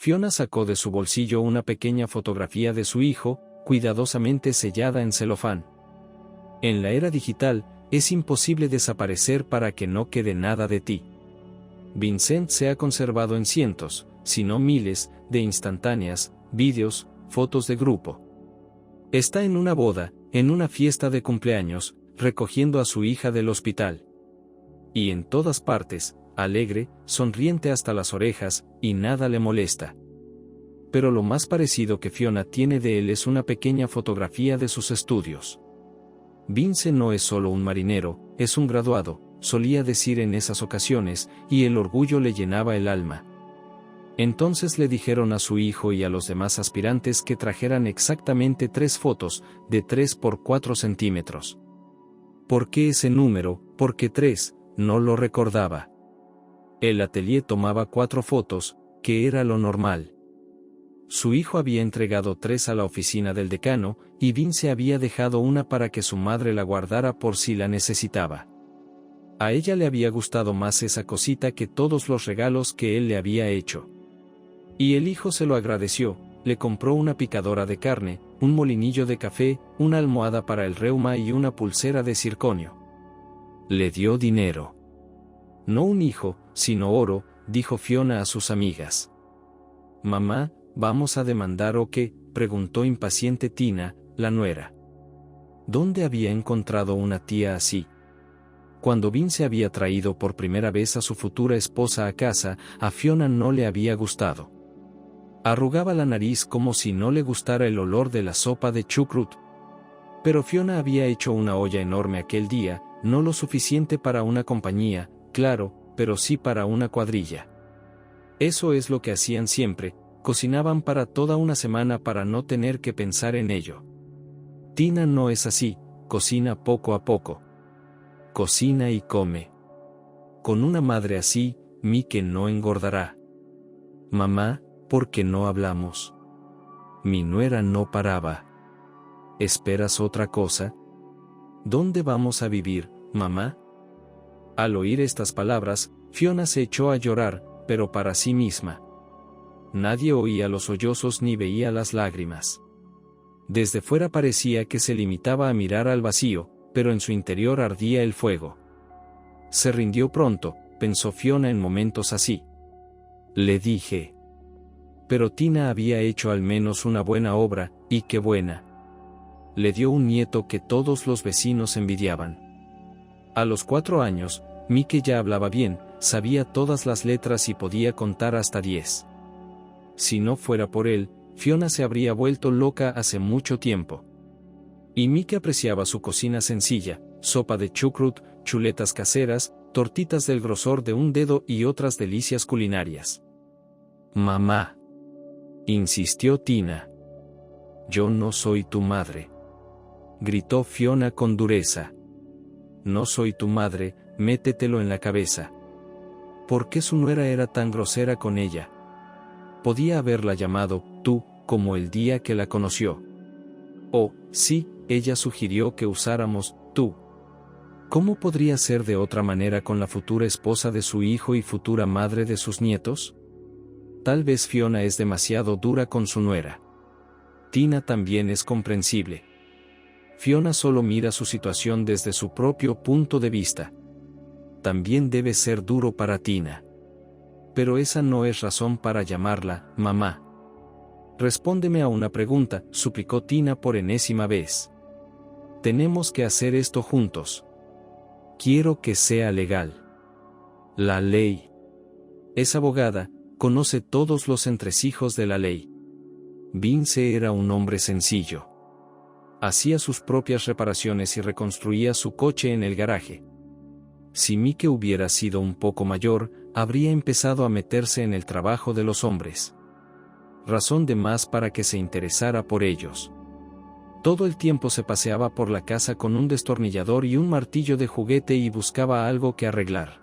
Fiona sacó de su bolsillo una pequeña fotografía de su hijo, cuidadosamente sellada en celofán. En la era digital, es imposible desaparecer para que no quede nada de ti. Vincent se ha conservado en cientos, si no miles, de instantáneas, vídeos, fotos de grupo. Está en una boda, en una fiesta de cumpleaños, recogiendo a su hija del hospital. Y en todas partes, alegre, sonriente hasta las orejas, y nada le molesta. Pero lo más parecido que Fiona tiene de él es una pequeña fotografía de sus estudios. Vince no es solo un marinero, es un graduado, solía decir en esas ocasiones, y el orgullo le llenaba el alma. Entonces le dijeron a su hijo y a los demás aspirantes que trajeran exactamente 3 fotos, de 3 por 4 centímetros. ¿Por qué ese número? Porque 3, no lo recordaba. El atelier tomaba 4 fotos, que era lo normal. Su hijo había entregado 3 a la oficina del decano, y Vince había dejado una para que su madre la guardara por si la necesitaba. A ella le había gustado más esa cosita que todos los regalos que él le había hecho. Y el hijo se lo agradeció, le compró una picadora de carne, un molinillo de café, una almohada para el reuma y una pulsera de circonio. Le dio dinero. No un hijo, sino oro, dijo Fiona a sus amigas. «Mamá, ¿vamos a demandar o qué?», preguntó impaciente Tina, la nuera. ¿Dónde había encontrado una tía así? Cuando Vince había traído por primera vez a su futura esposa a casa, a Fiona no le había gustado. Arrugaba la nariz como si no le gustara el olor de la sopa de chucrut. Pero Fiona había hecho una olla enorme aquel día, no lo suficiente para una compañía, claro, pero sí para una cuadrilla. Eso es lo que hacían siempre, cocinaban para toda una semana para no tener que pensar en ello. Tina no es así, cocina poco a poco. Cocina y come. Con una madre así, Mike no engordará. Mamá, ¿por qué no hablamos? Mi nuera no paraba. ¿Esperas otra cosa? ¿Dónde vamos a vivir, mamá? Al oír estas palabras, Fiona se echó a llorar, pero para sí misma. Nadie oía los sollozos ni veía las lágrimas. Desde fuera parecía que se limitaba a mirar al vacío, pero en su interior ardía el fuego. Se rindió pronto, pensó Fiona en momentos así. Le dije. Pero Tina había hecho al menos una buena obra, y qué buena. Le dio un nieto que todos los vecinos envidiaban. A los 4 años, Mike ya hablaba bien, sabía todas las letras y podía contar hasta 10. Si no fuera por él, Fiona se habría vuelto loca hace mucho tiempo. Y Mike apreciaba su cocina sencilla, sopa de chucrut, chuletas caseras, tortitas del grosor de un dedo y otras delicias culinarias. «Mamá», insistió Tina. «Yo no soy tu madre», gritó Fiona con dureza. «No soy tu madre, métetelo en la cabeza». ¿Por qué su nuera era tan grosera con ella? Podía haberla llamado tú, como el día que la conoció. Oh, sí, ella sugirió que usáramos tú. ¿Cómo podría ser de otra manera con la futura esposa de su hijo y futura madre de sus nietos? Tal vez Fiona es demasiado dura con su nuera. Tina también es comprensible. Fiona solo mira su situación desde su propio punto de vista. También debe ser duro para Tina. Pero esa no es razón para llamarla mamá. Respóndeme a una pregunta, suplicó Tina por enésima vez. Tenemos que hacer esto juntos. Quiero que sea legal. La ley. Es abogada, conoce todos los entresijos de la ley. Vince era un hombre sencillo. Hacía sus propias reparaciones y reconstruía su coche en el garaje. Si Mike hubiera sido un poco mayor, habría empezado a meterse en el trabajo de los hombres. Razón de más para que se interesara por ellos. Todo el tiempo se paseaba por la casa con un destornillador y un martillo de juguete y buscaba algo que arreglar.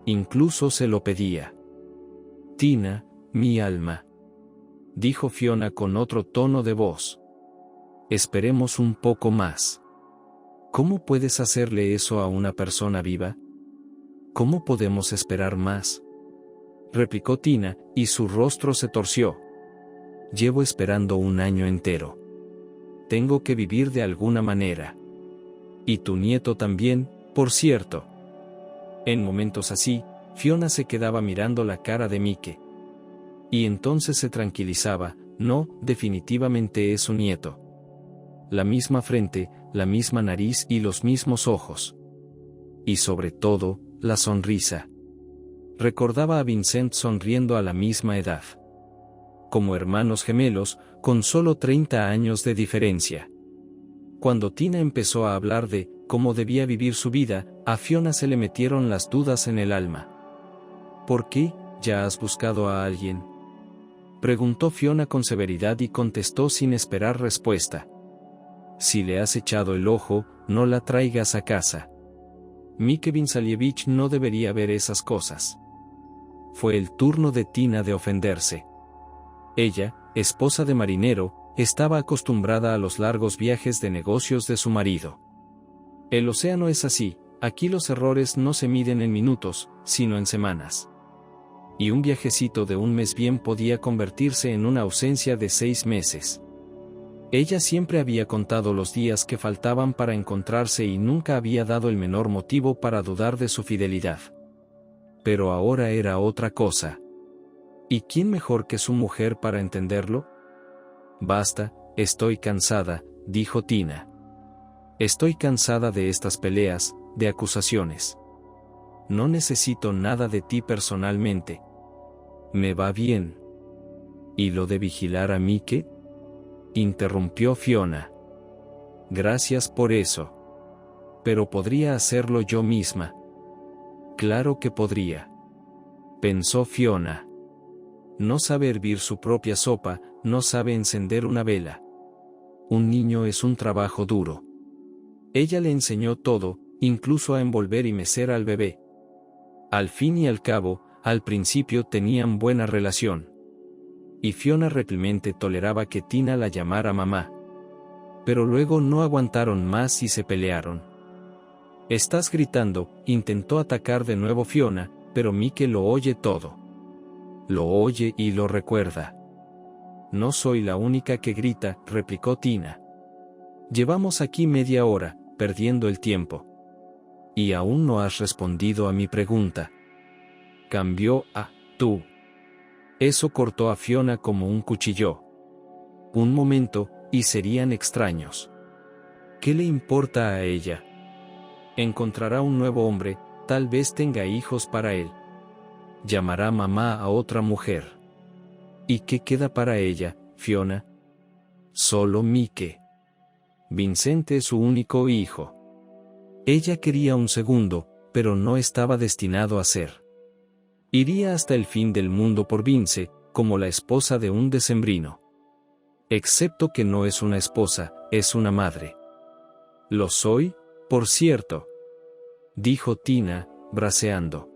Incluso se lo pedía. Tina, mi alma, dijo Fiona con otro tono de voz. Esperemos un poco más. ¿Cómo puedes hacerle eso a una persona viva? ¿Cómo podemos esperar más? replicó Tina, y su rostro se torció. Llevo esperando un año entero. Tengo que vivir de alguna manera. Y tu nieto también, por cierto. En momentos así, Fiona se quedaba mirando la cara de Mike. Y entonces se tranquilizaba, no, definitivamente es su nieto. La misma frente, la misma nariz y los mismos ojos. Y sobre todo, la sonrisa. Recordaba a Vincent sonriendo a la misma edad. Como hermanos gemelos, con solo 30 años de diferencia. Cuando Tina empezó a hablar de cómo debía vivir su vida, a Fiona se le metieron las dudas en el alma. ¿Por qué? ¿Ya has buscado a alguien?, preguntó Fiona con severidad y contestó sin esperar respuesta. Si le has echado el ojo, no la traigas a casa. Mike Vinsalievich no debería ver esas cosas. Fue el turno de Tina de ofenderse. Ella, esposa de marinero, estaba acostumbrada a los largos viajes de negocios de su marido. El océano es así, aquí los errores no se miden en minutos, sino en semanas. Y un viajecito de un mes bien podía convertirse en una ausencia de 6 meses. Ella siempre había contado los días que faltaban para encontrarse y nunca había dado el menor motivo para dudar de su fidelidad. Pero ahora era otra cosa. ¿Y quién mejor que su mujer para entenderlo? Basta, estoy cansada, dijo Tina. Estoy cansada de estas peleas, de acusaciones. No necesito nada de ti personalmente. Me va bien. ¿Y lo de vigilar a Mike?, interrumpió Fiona. Gracias por eso. Pero podría hacerlo yo misma. Claro que podría. Pensó Fiona. No sabe hervir su propia sopa, no sabe encender una vela. Un niño es un trabajo duro. Ella le enseñó todo, incluso a envolver y mecer al bebé. Al fin y al cabo, al principio tenían buena relación. Y Fiona realmente toleraba que Tina la llamara mamá. Pero luego no aguantaron más y se pelearon. Estás gritando, intentó atacar de nuevo Fiona, pero Mike lo oye todo. Lo oye y lo recuerda. No soy la única que grita, replicó Tina. Llevamos aquí media hora, perdiendo el tiempo. Y aún no has respondido a mi pregunta. Cambió a tú. Eso cortó a Fiona como un cuchillo. Un momento, y serían extraños. ¿Qué le importa a ella? Encontrará un nuevo hombre, tal vez tenga hijos para él. Llamará mamá a otra mujer. ¿Y qué queda para ella, Fiona? Solo Mike. Vincent es su único hijo. Ella quería un segundo, pero no estaba destinado a ser. Iría hasta el fin del mundo por Vince, como la esposa de un decembrino. Excepto que no es una esposa, es una madre. Lo soy, por cierto, dijo Tina, braceando.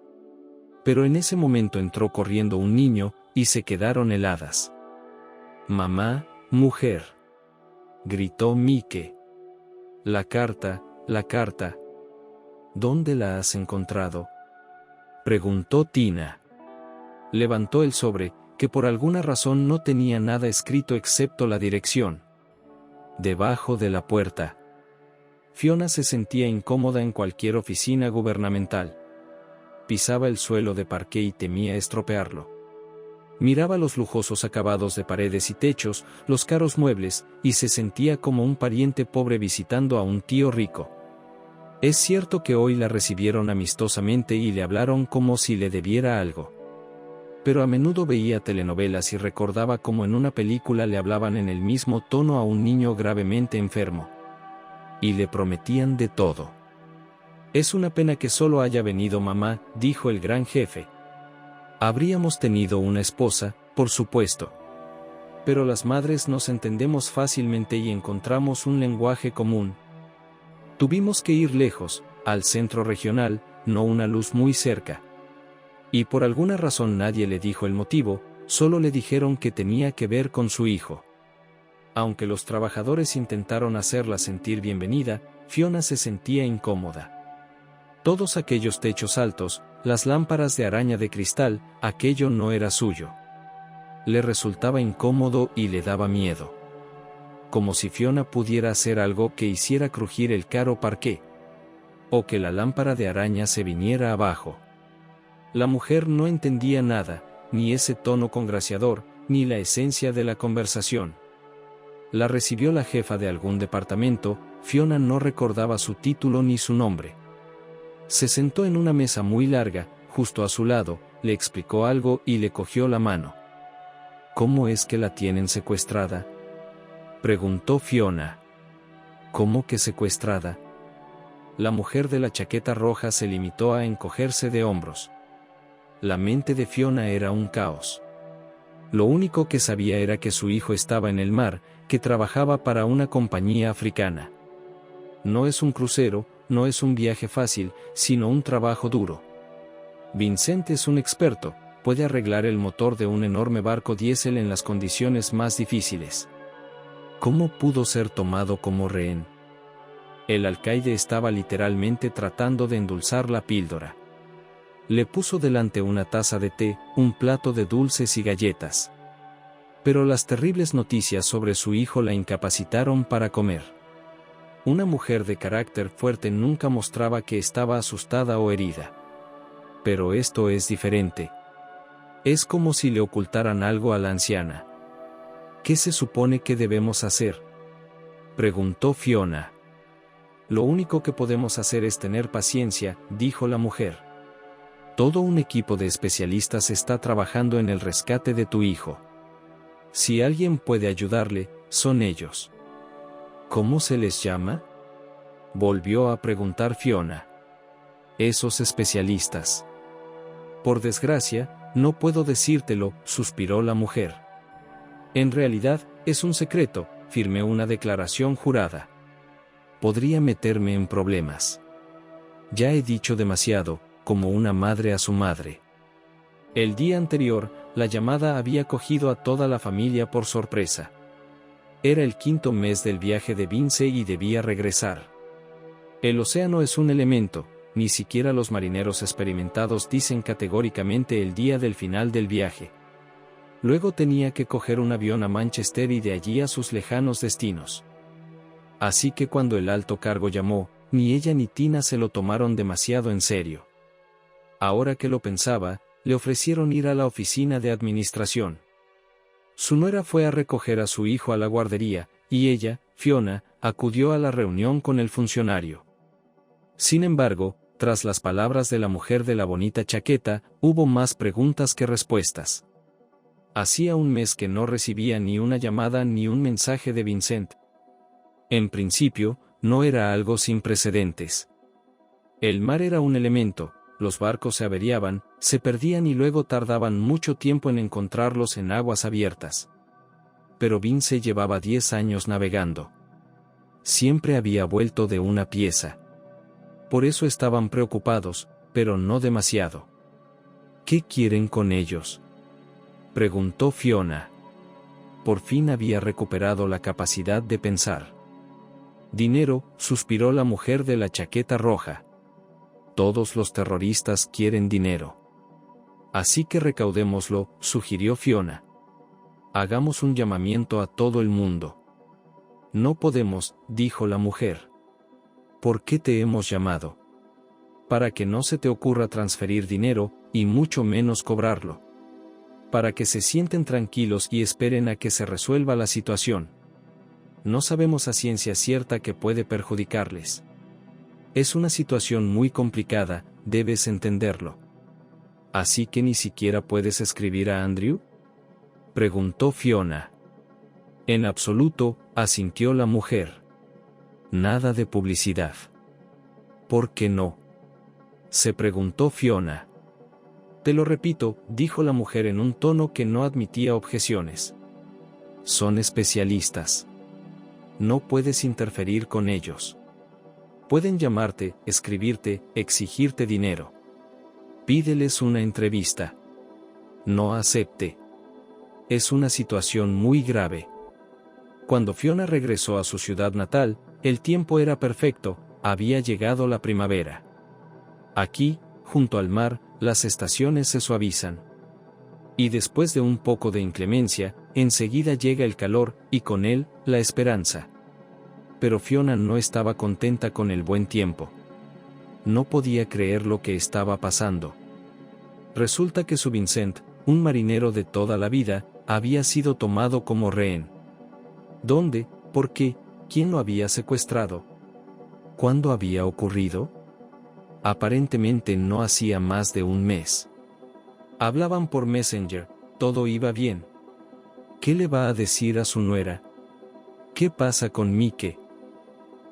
Pero en ese momento entró corriendo un niño, y se quedaron heladas. Mamá, mujer, gritó Mike. La carta, la carta. ¿Dónde la has encontrado?, preguntó Tina. Levantó el sobre, que por alguna razón no tenía nada escrito excepto la dirección. Debajo de la puerta. Fiona se sentía incómoda en cualquier oficina gubernamental. Pisaba el suelo de parqué y temía estropearlo. Miraba los lujosos acabados de paredes y techos, los caros muebles, y se sentía como un pariente pobre visitando a un tío rico. Es cierto que hoy la recibieron amistosamente y le hablaron como si le debiera algo. Pero a menudo veía telenovelas y recordaba cómo en una película le hablaban en el mismo tono a un niño gravemente enfermo. Y le prometían de todo. Es una pena que solo haya venido mamá, dijo el gran jefe. Habríamos tenido una esposa, por supuesto. Pero las madres nos entendemos fácilmente y encontramos un lenguaje común. Tuvimos que ir lejos, al centro regional, no una luz muy cerca. Y por alguna razón nadie le dijo el motivo, solo le dijeron que tenía que ver con su hijo. Aunque los trabajadores intentaron hacerla sentir bienvenida, Fiona se sentía incómoda. Todos aquellos techos altos, las lámparas de araña de cristal, aquello no era suyo. Le resultaba incómodo y le daba miedo. Como si Fiona pudiera hacer algo que hiciera crujir el caro parqué. O que la lámpara de araña se viniera abajo. La mujer no entendía nada, ni ese tono congraciador, ni la esencia de la conversación. La recibió la jefa de algún departamento. Fiona no recordaba su título ni su nombre. Se sentó en una mesa muy larga, justo a su lado, le explicó algo y le cogió la mano. ¿Cómo es que la tienen secuestrada?, preguntó Fiona. ¿Cómo que secuestrada? La mujer de la chaqueta roja se limitó a encogerse de hombros. La mente de Fiona era un caos. Lo único que sabía era que su hijo estaba en el mar, que trabajaba para una compañía africana. No es un crucero, no es un viaje fácil, sino un trabajo duro. Vincent es un experto, puede arreglar el motor de un enorme barco diésel en las condiciones más difíciles. ¿Cómo pudo ser tomado como rehén? El alcaide estaba literalmente tratando de endulzar la píldora. Le puso delante una taza de té, un plato de dulces y galletas. Pero las terribles noticias sobre su hijo la incapacitaron para comer. Una mujer de carácter fuerte nunca mostraba que estaba asustada o herida. Pero esto es diferente. Es como si le ocultaran algo a la anciana. ¿Qué se supone que debemos hacer?, preguntó Fiona. Lo único que podemos hacer es tener paciencia, dijo la mujer. Todo un equipo de especialistas está trabajando en el rescate de tu hijo. Si alguien puede ayudarle, son ellos. ¿Cómo se les llama?, volvió a preguntar Fiona. Esos especialistas. Por desgracia, no puedo decírtelo, suspiró la mujer. En realidad, es un secreto, firmé una declaración jurada. Podría meterme en problemas. Ya he dicho demasiado, como una madre a su madre. El día anterior, la llamada había cogido a toda la familia por sorpresa. Era el 5º mes del viaje de Vince y debía regresar. El océano es un elemento, ni siquiera los marineros experimentados dicen categóricamente el día del final del viaje. Luego tenía que coger un avión a Manchester y de allí a sus lejanos destinos. Así que cuando el alto cargo llamó, ni ella ni Tina se lo tomaron demasiado en serio. Ahora que lo pensaba, le ofrecieron ir a la oficina de administración. Su nuera fue a recoger a su hijo a la guardería, y ella, Fiona, acudió a la reunión con el funcionario. Sin embargo, tras las palabras de la mujer de la bonita chaqueta, hubo más preguntas que respuestas. Hacía un mes que no recibía ni una llamada ni un mensaje de Vincent. En principio, no era algo sin precedentes. El mar era un elemento, los barcos se averiaban, se perdían y luego tardaban mucho tiempo en encontrarlos en aguas abiertas. Pero Vince llevaba 10 años navegando. Siempre había vuelto de una pieza. Por eso estaban preocupados, pero no demasiado. ¿Qué quieren con ellos?, preguntó Fiona. Por fin había recuperado la capacidad de pensar. Dinero, suspiró la mujer de la chaqueta roja. Todos los terroristas quieren dinero. Así que recaudémoslo, sugirió Fiona. Hagamos un llamamiento a todo el mundo. No podemos, dijo la mujer. ¿Por qué te hemos llamado? Para que no se te ocurra transferir dinero, y mucho menos cobrarlo. Para que se sienten tranquilos y esperen a que se resuelva la situación. No sabemos a ciencia cierta que puede perjudicarles. Es una situación muy complicada, debes entenderlo. ¿Así que ni siquiera puedes escribir a Andrew?, preguntó Fiona. En absoluto, asintió la mujer. Nada de publicidad. ¿Por qué no?, se preguntó Fiona. Te lo repito, dijo la mujer en un tono que no admitía objeciones. Son especialistas. No puedes interferir con ellos. Pueden llamarte, escribirte, exigirte dinero. Pídeles una entrevista. No acepte. Es una situación muy grave. Cuando Fiona regresó a su ciudad natal, el tiempo era perfecto, había llegado la primavera. Aquí, junto al mar, las estaciones se suavizan. Y después de un poco de inclemencia, enseguida llega el calor, y con él, la esperanza. Pero Fiona no estaba contenta con el buen tiempo. No podía creer lo que estaba pasando. Resulta que su Vincent, un marinero de toda la vida, había sido tomado como rehén. ¿Dónde? ¿Por qué? ¿Quién lo había secuestrado? ¿Cuándo había ocurrido? Aparentemente no hacía más de un mes. Hablaban por Messenger, todo iba bien. ¿Qué le va a decir a su nuera? ¿Qué pasa con Mike?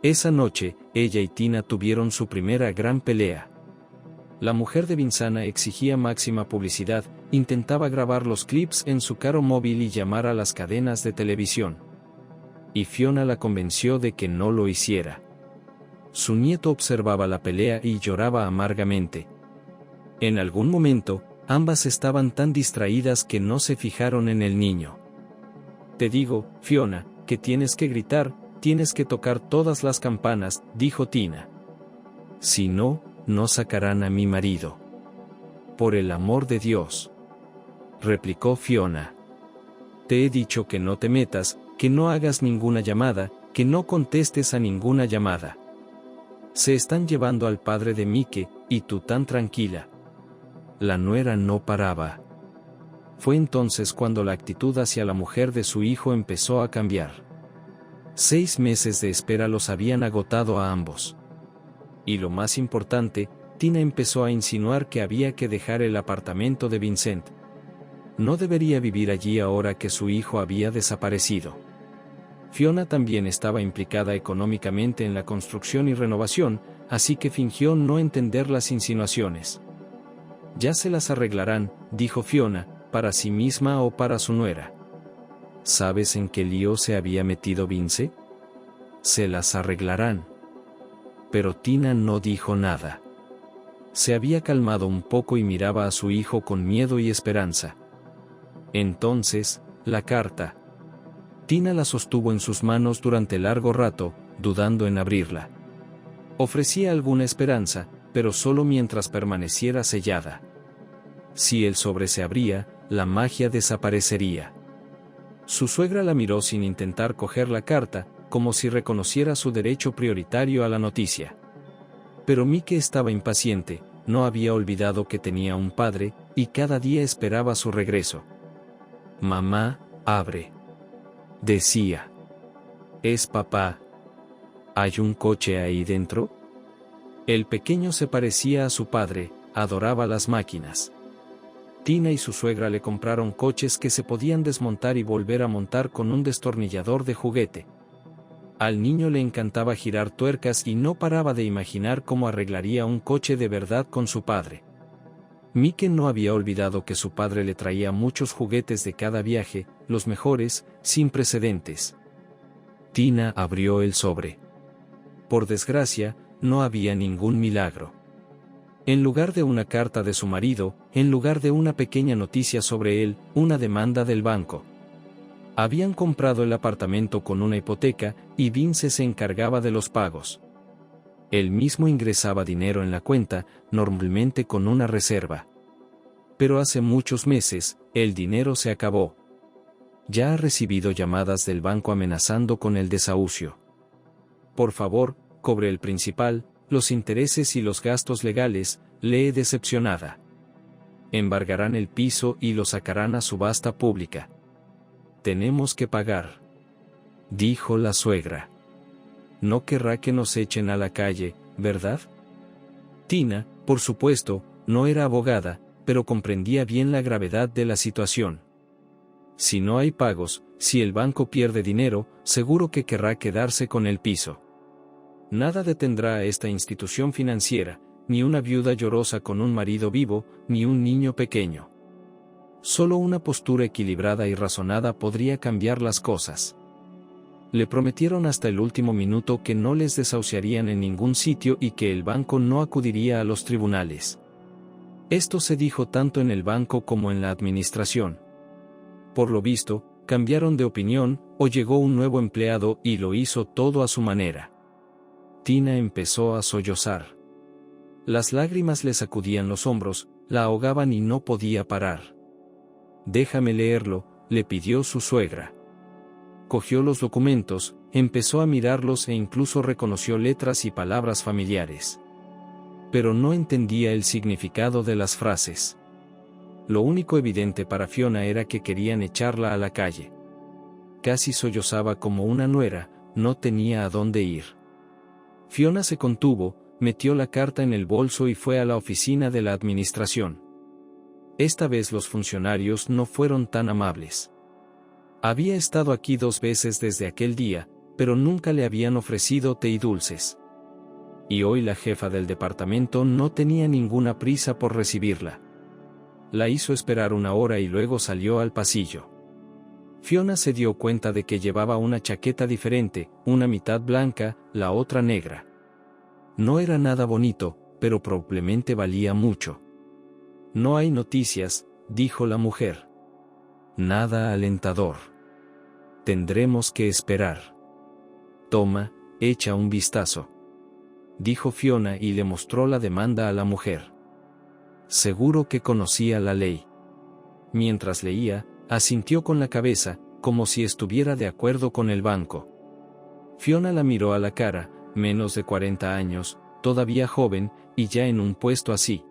Esa noche, ella y Tina tuvieron su primera gran pelea. La mujer de Vincent exigía máxima publicidad, intentaba grabar los clips en su carro móvil y llamar a las cadenas de televisión. Y Fiona la convenció de que no lo hiciera. Su nieto observaba la pelea y lloraba amargamente. En algún momento, ambas estaban tan distraídas que no se fijaron en el niño. Te digo, Fiona, que tienes que gritar, tienes que tocar todas las campanas, dijo Tina. Si no, no sacarán a mi marido. Por el amor de Dios, replicó Fiona. Te he dicho que no te metas, que no hagas ninguna llamada, que no contestes a ninguna llamada. Se están llevando al padre de Mike, y tú tan tranquila. La nuera no paraba. Fue entonces cuando la actitud hacia la mujer de su hijo empezó a cambiar. 6 meses de espera los habían agotado a ambos. Y lo más importante, Tina empezó a insinuar que había que dejar el apartamento de Vincent. No debería vivir allí ahora que su hijo había desaparecido. Fiona también estaba implicada económicamente en la construcción y renovación, así que fingió no entender las insinuaciones. Ya se las arreglarán, dijo Fiona, para sí misma o para su nuera. ¿Sabes en qué lío se había metido Vince? Se las arreglarán. Pero Tina no dijo nada. Se había calmado un poco y miraba a su hijo con miedo y esperanza. Entonces, la carta. Tina la sostuvo en sus manos durante largo rato, dudando en abrirla. Ofrecía alguna esperanza, pero solo mientras permaneciera sellada. Si el sobre se abría, la magia desaparecería. Su suegra la miró sin intentar coger la carta, como si reconociera su derecho prioritario a la noticia. Pero Mike estaba impaciente, no había olvidado que tenía un padre, y cada día esperaba su regreso. Mamá, abre. Decía. ¿Es papá? ¿Hay un coche ahí dentro? El pequeño se parecía a su padre, adoraba las máquinas. Tina y su suegra le compraron coches que se podían desmontar y volver a montar con un destornillador de juguete. Al niño le encantaba girar tuercas y no paraba de imaginar cómo arreglaría un coche de verdad con su padre. Mike no había olvidado que su padre le traía muchos juguetes de cada viaje, los mejores, sin precedentes. Tina abrió el sobre. Por desgracia, no había ningún milagro. En lugar de una carta de su marido, en lugar de una pequeña noticia sobre él, una demanda del banco. Habían comprado el apartamento con una hipoteca, y Vince se encargaba de los pagos. Él mismo ingresaba dinero en la cuenta, normalmente con una reserva. Pero hace muchos meses, el dinero se acabó. Ya ha recibido llamadas del banco amenazando con el desahucio. Por favor, cobre el principal, los intereses y los gastos legales, lee decepcionada. Embargarán el piso y lo sacarán a subasta pública. Tenemos que pagar, dijo la suegra. No querrá que nos echen a la calle, ¿verdad? Tina, por supuesto, no era abogada, pero comprendía bien la gravedad de la situación. Si no hay pagos, si el banco pierde dinero, seguro que querrá quedarse con el piso. Nada detendrá a esta institución financiera, ni una viuda llorosa con un marido vivo, ni un niño pequeño. Solo una postura equilibrada y razonada podría cambiar las cosas. Le prometieron hasta el último minuto que no les desahuciarían en ningún sitio y que el banco no acudiría a los tribunales. Esto se dijo tanto en el banco como en la administración. Por lo visto, cambiaron de opinión, o llegó un nuevo empleado y lo hizo todo a su manera. Tina empezó a sollozar. Las lágrimas le sacudían los hombros, La ahogaban y no podía parar. «Déjame leerlo», le pidió su suegra. Cogió los documentos, empezó a mirarlos e incluso reconoció letras y palabras familiares. Pero no entendía el significado de las frases. Lo único evidente para Fiona era que querían echarla a la calle. Casi sollozaba como una nuera, no tenía a dónde ir. Fiona se contuvo, metió la carta en el bolso y fue a la oficina de la administración. Esta vez los funcionarios no fueron tan amables. Había estado aquí 2 veces desde aquel día, pero nunca le habían ofrecido té y dulces. Y hoy la jefa del departamento no tenía ninguna prisa por recibirla. La hizo esperar 1 hora y luego salió al pasillo. Fiona se dio cuenta de que llevaba una chaqueta diferente, una mitad blanca, la otra negra. No era nada bonito, pero probablemente valía mucho. «No hay noticias», dijo la mujer. «Nada alentador. Tendremos que esperar». «Toma, echa un vistazo», dijo Fiona y le mostró la demanda a la mujer. Seguro que conocía la ley. Mientras leía, asintió con la cabeza, como si estuviera de acuerdo con el banco. Fiona la miró a la cara, menos de 40 años, todavía joven, y ya en un puesto así.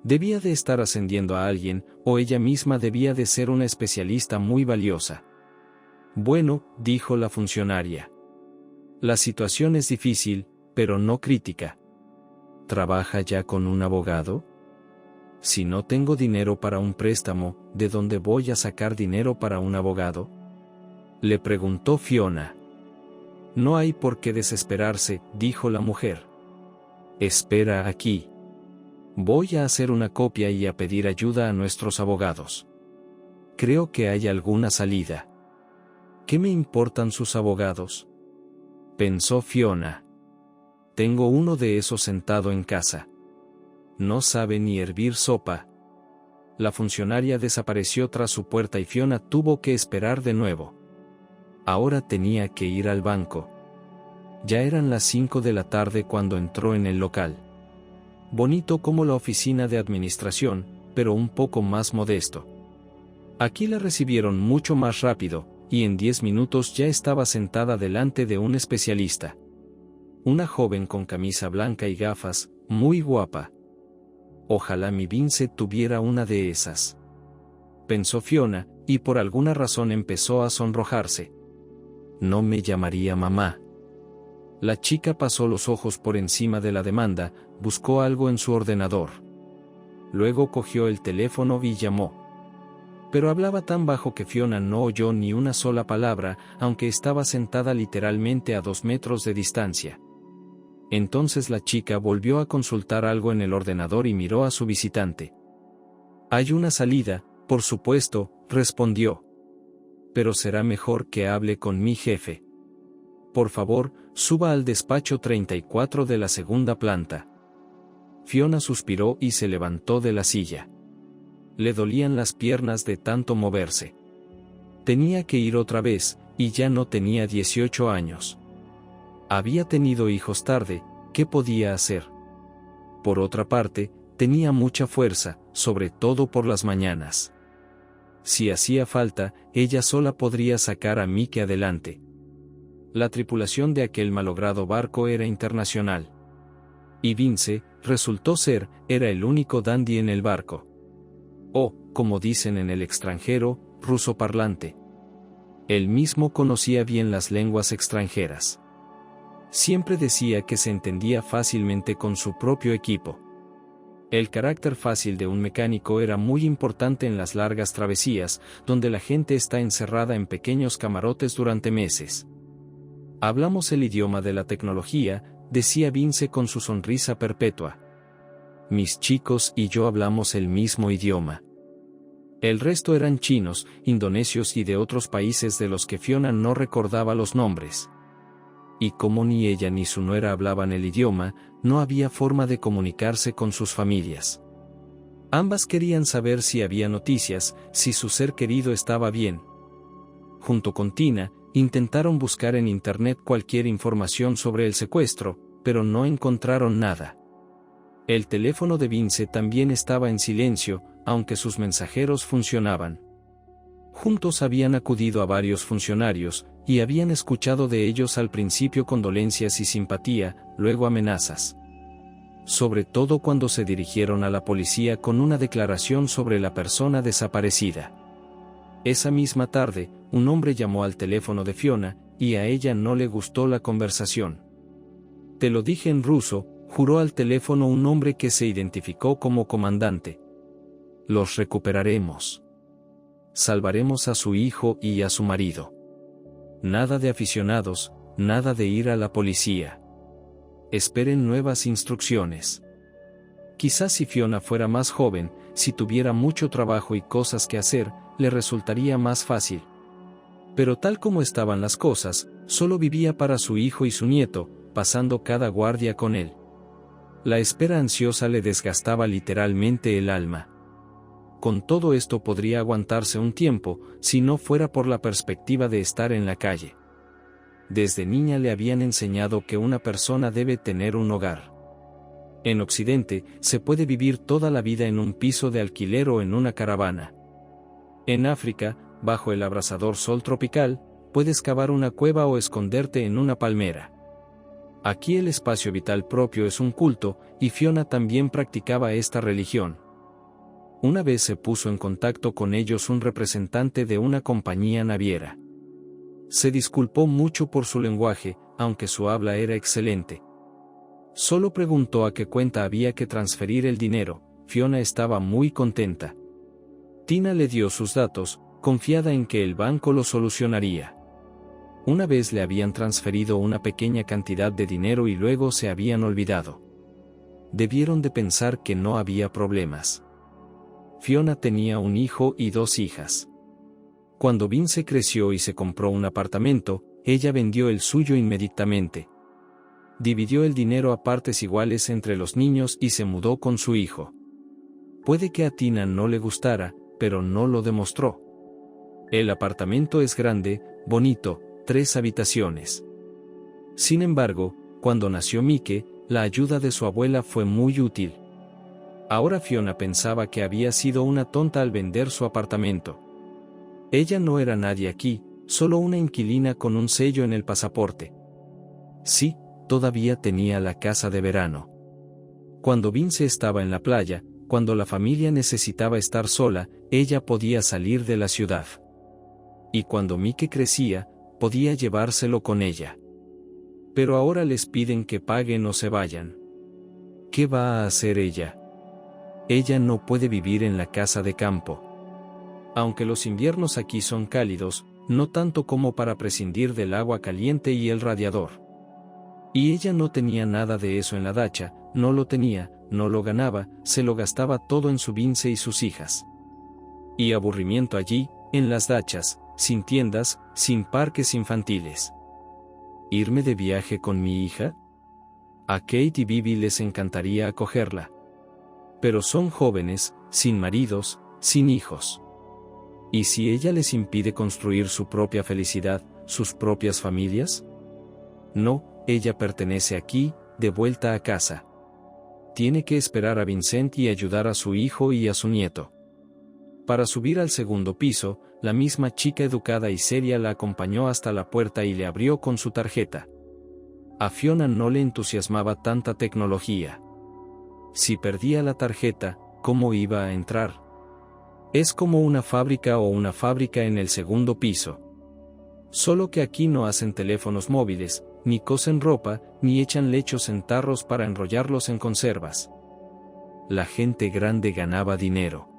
Debía de estar ascendiendo a alguien, o ella misma debía de ser una especialista muy valiosa. «Bueno», dijo la funcionaria. «La situación es difícil, pero no crítica». «¿Trabaja ya con un abogado?» «Si no tengo dinero para un préstamo, ¿de dónde voy a sacar dinero para un abogado?», le preguntó Fiona. «No hay por qué desesperarse», dijo la mujer. «Espera aquí. Voy a hacer una copia y a pedir ayuda a nuestros abogados. Creo que hay alguna salida». «¿Qué me importan sus abogados?», pensó Fiona. «Tengo uno de esos sentado en casa. No sabe ni hervir sopa». La funcionaria desapareció tras su puerta y Fiona tuvo que esperar de nuevo. Ahora tenía que ir al banco. Ya eran las 5 de la tarde cuando entró en el local. Bonito como la oficina de administración, pero un poco más modesto. Aquí la recibieron mucho más rápido, y en 10 minutos ya estaba sentada delante de un especialista. Una joven con camisa blanca y gafas, muy guapa. «Ojalá mi Vince tuviera una de esas», pensó Fiona, y por alguna razón empezó a sonrojarse. «No me llamaría mamá». La chica pasó los ojos por encima de la demanda, buscó algo en su ordenador. Luego cogió el teléfono y llamó. Pero hablaba tan bajo que Fiona no oyó ni una sola palabra, aunque estaba sentada literalmente a 2 metros de distancia. Entonces la chica volvió a consultar algo en el ordenador y miró a su visitante. «Hay una salida, por supuesto», respondió. «Pero será mejor que hable con mi jefe. Por favor, suba al despacho 34 de la 2ª planta». Fiona suspiró y se levantó de la silla. Le dolían las piernas de tanto moverse. Tenía que ir otra vez, y ya no tenía 18 años. Había tenido hijos tarde, ¿qué podía hacer? Por otra parte, tenía mucha fuerza, sobre todo por las mañanas. Si hacía falta, ella sola podría sacar a Mickey adelante. La tripulación de aquel malogrado barco era internacional. Y Vince, resultó ser, era el único dandy en el barco. O, como dicen en el extranjero, ruso parlante. Él mismo conocía bien las lenguas extranjeras. Siempre decía que se entendía fácilmente con su propio equipo. El carácter fácil de un mecánico era muy importante en las largas travesías, donde la gente está encerrada en pequeños camarotes durante meses. «Hablamos el idioma de la tecnología», decía Vince con su sonrisa perpetua. «Mis chicos y yo hablamos el mismo idioma». El resto eran chinos, indonesios y de otros países de los que Fiona no recordaba los nombres. Y como ni ella ni su nuera hablaban el idioma, no había forma de comunicarse con sus familias. Ambas querían saber si había noticias, si su ser querido estaba bien. Junto con Tina, intentaron buscar en internet cualquier información sobre el secuestro, pero no encontraron nada. El teléfono de Vince también estaba en silencio, aunque sus mensajeros funcionaban. Juntos habían acudido a varios funcionarios, y habían escuchado de ellos al principio condolencias y simpatía, luego amenazas. Sobre todo cuando se dirigieron a la policía con una declaración sobre la persona desaparecida. Esa misma tarde, un hombre llamó al teléfono de Fiona, y a ella no le gustó la conversación. «Te lo dije en ruso», juró al teléfono un hombre que se identificó como comandante. «Los recuperaremos. Salvaremos a su hijo y a su marido. Nada de aficionados, nada de ir a la policía. Esperen nuevas instrucciones». Quizás si Fiona fuera más joven, si tuviera mucho trabajo y cosas que hacer, le resultaría más fácil. Pero tal como estaban las cosas, solo vivía para su hijo y su nieto, pasando cada guardia con él. La espera ansiosa le desgastaba literalmente el alma. Con todo esto podría aguantarse un tiempo, si no fuera por la perspectiva de estar en la calle. Desde niña le habían enseñado que una persona debe tener un hogar. En Occidente, se puede vivir toda la vida en un piso de alquiler o en una caravana. En África, bajo el abrasador sol tropical, puedes cavar una cueva o esconderte en una palmera. Aquí el espacio vital propio es un culto, y Fiona también practicaba esta religión. Una vez se puso en contacto con ellos un representante de una compañía naviera. Se disculpó mucho por su lenguaje, aunque su habla era excelente. Solo preguntó a qué cuenta había que transferir el dinero. Fiona estaba muy contenta. Tina le dio sus datos, confiada en que el banco lo solucionaría. Una vez le habían transferido una pequeña cantidad de dinero y luego se habían olvidado. Debieron de pensar que no había problemas. Fiona tenía un hijo y 2 hijas. Cuando Vince creció y se compró un apartamento, ella vendió el suyo inmediatamente. Dividió el dinero a partes iguales entre los niños y se mudó con su hijo. Puede que a Tina no le gustara, pero no lo demostró. El apartamento es grande, bonito, 3 habitaciones. Sin embargo, cuando nació Mike, la ayuda de su abuela fue muy útil. Ahora Fiona pensaba que había sido una tonta al vender su apartamento. Ella no era nadie aquí, solo una inquilina con un sello en el pasaporte. Sí, todavía tenía la casa de verano. Cuando Vince estaba en la playa, cuando la familia necesitaba estar sola, ella podía salir de la ciudad. Y cuando Mike crecía, podía llevárselo con ella. Pero ahora les piden que paguen o se vayan. ¿Qué va a hacer ella? Ella no puede vivir en la casa de campo. Aunque los inviernos aquí son cálidos, no tanto como para prescindir del agua caliente y el radiador. Y ella no tenía nada de eso en la dacha, no lo tenía, no lo ganaba, se lo gastaba todo en su Vince y sus hijas. Y aburrimiento allí, en las dachas, sin tiendas, sin parques infantiles. ¿Irme de viaje con mi hija? A Kate y Bibi les encantaría acogerla. Pero son jóvenes, sin maridos, sin hijos. ¿Y si ella les impide construir su propia felicidad, sus propias familias? No, ella pertenece aquí, de vuelta a casa. Tiene que esperar a Vincent y ayudar a su hijo y a su nieto. Para subir al segundo piso, la misma chica educada y seria la acompañó hasta la puerta y le abrió con su tarjeta. A Fiona no le entusiasmaba tanta tecnología. Si perdía la tarjeta, ¿cómo iba a entrar? Es como una fábrica o una fábrica en el segundo piso. Solo que aquí no hacen teléfonos móviles, ni cosen ropa, ni echan lechos en tarros para enrollarlos en conservas. La gente grande ganaba dinero.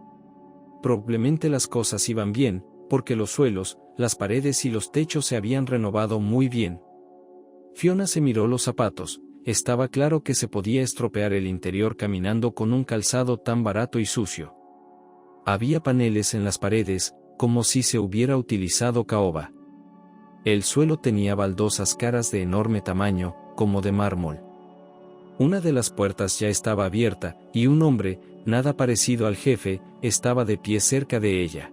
Probablemente las cosas iban bien, porque los suelos, las paredes y los techos se habían renovado muy bien. Fiona se miró los zapatos, estaba claro que se podía estropear el interior caminando con un calzado tan barato y sucio. Había paneles en las paredes, como si se hubiera utilizado caoba. El suelo tenía baldosas caras de enorme tamaño, como de mármol. Una de las puertas ya estaba abierta, y un hombre, nada parecido al jefe, estaba de pie cerca de ella.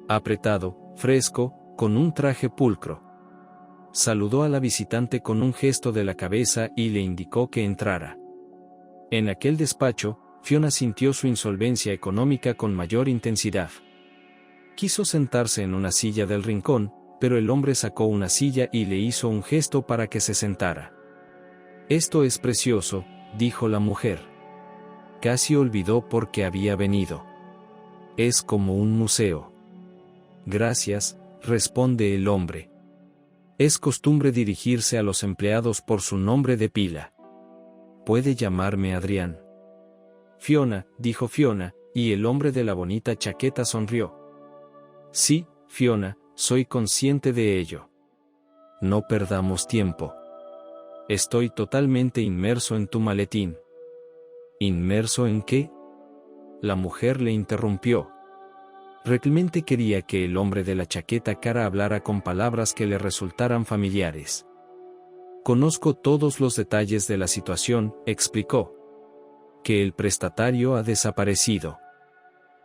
Apretado, fresco, con un traje pulcro. Saludó a la visitante con un gesto de la cabeza y le indicó que entrara. En aquel despacho, Fiona sintió su insolvencia económica con mayor intensidad. Quiso sentarse en una silla del rincón, pero el hombre sacó una silla y le hizo un gesto para que se sentara. «Esto es precioso», dijo la mujer. Casi olvidó por qué había venido. «Es como un museo». «Gracias», responde el hombre. Es costumbre dirigirse a los empleados por su nombre de pila. «Puede llamarme Adrián». «Fiona», dijo Fiona, y el hombre de la bonita chaqueta sonrió. «Sí, Fiona, soy consciente de ello. No perdamos tiempo. Estoy totalmente inmerso en tu maletín». ¿Inmerso en qué?, la mujer le interrumpió. Realmente quería que el hombre de la chaqueta cara hablara con palabras que le resultaran familiares. «Conozco todos los detalles de la situación», explicó. «Que el prestatario ha desaparecido.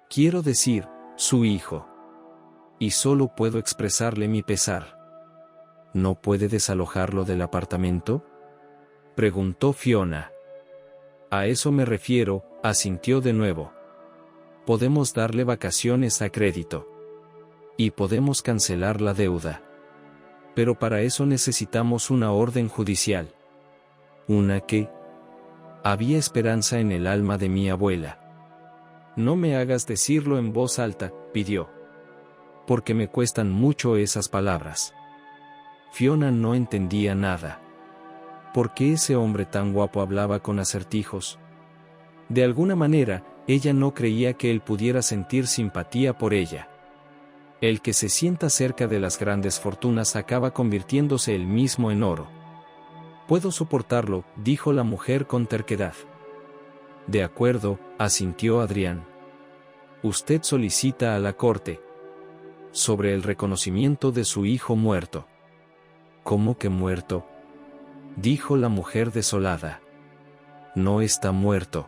Quiero decir, su hijo. Y solo puedo expresarle mi pesar». «¿No puede desalojarlo del apartamento?», preguntó Fiona. «A eso me refiero», asintió de nuevo. «Podemos darle vacaciones a crédito. Y podemos cancelar la deuda. Pero para eso necesitamos una orden judicial». «¿Una qué?». Había esperanza en el alma de mi abuela. «No me hagas decirlo en voz alta», pidió. «Porque me cuestan mucho esas palabras». Fiona no entendía nada. ¿Por qué ese hombre tan guapo hablaba con acertijos? De alguna manera, ella no creía que él pudiera sentir simpatía por ella. El que se sienta cerca de las grandes fortunas acaba convirtiéndose él mismo en oro. «Puedo soportarlo», dijo la mujer con terquedad. «De acuerdo», asintió Adrián. «Usted solicita a la corte sobre el reconocimiento de su hijo muerto». «¿Cómo que muerto?», dijo la mujer desolada. «No está muerto».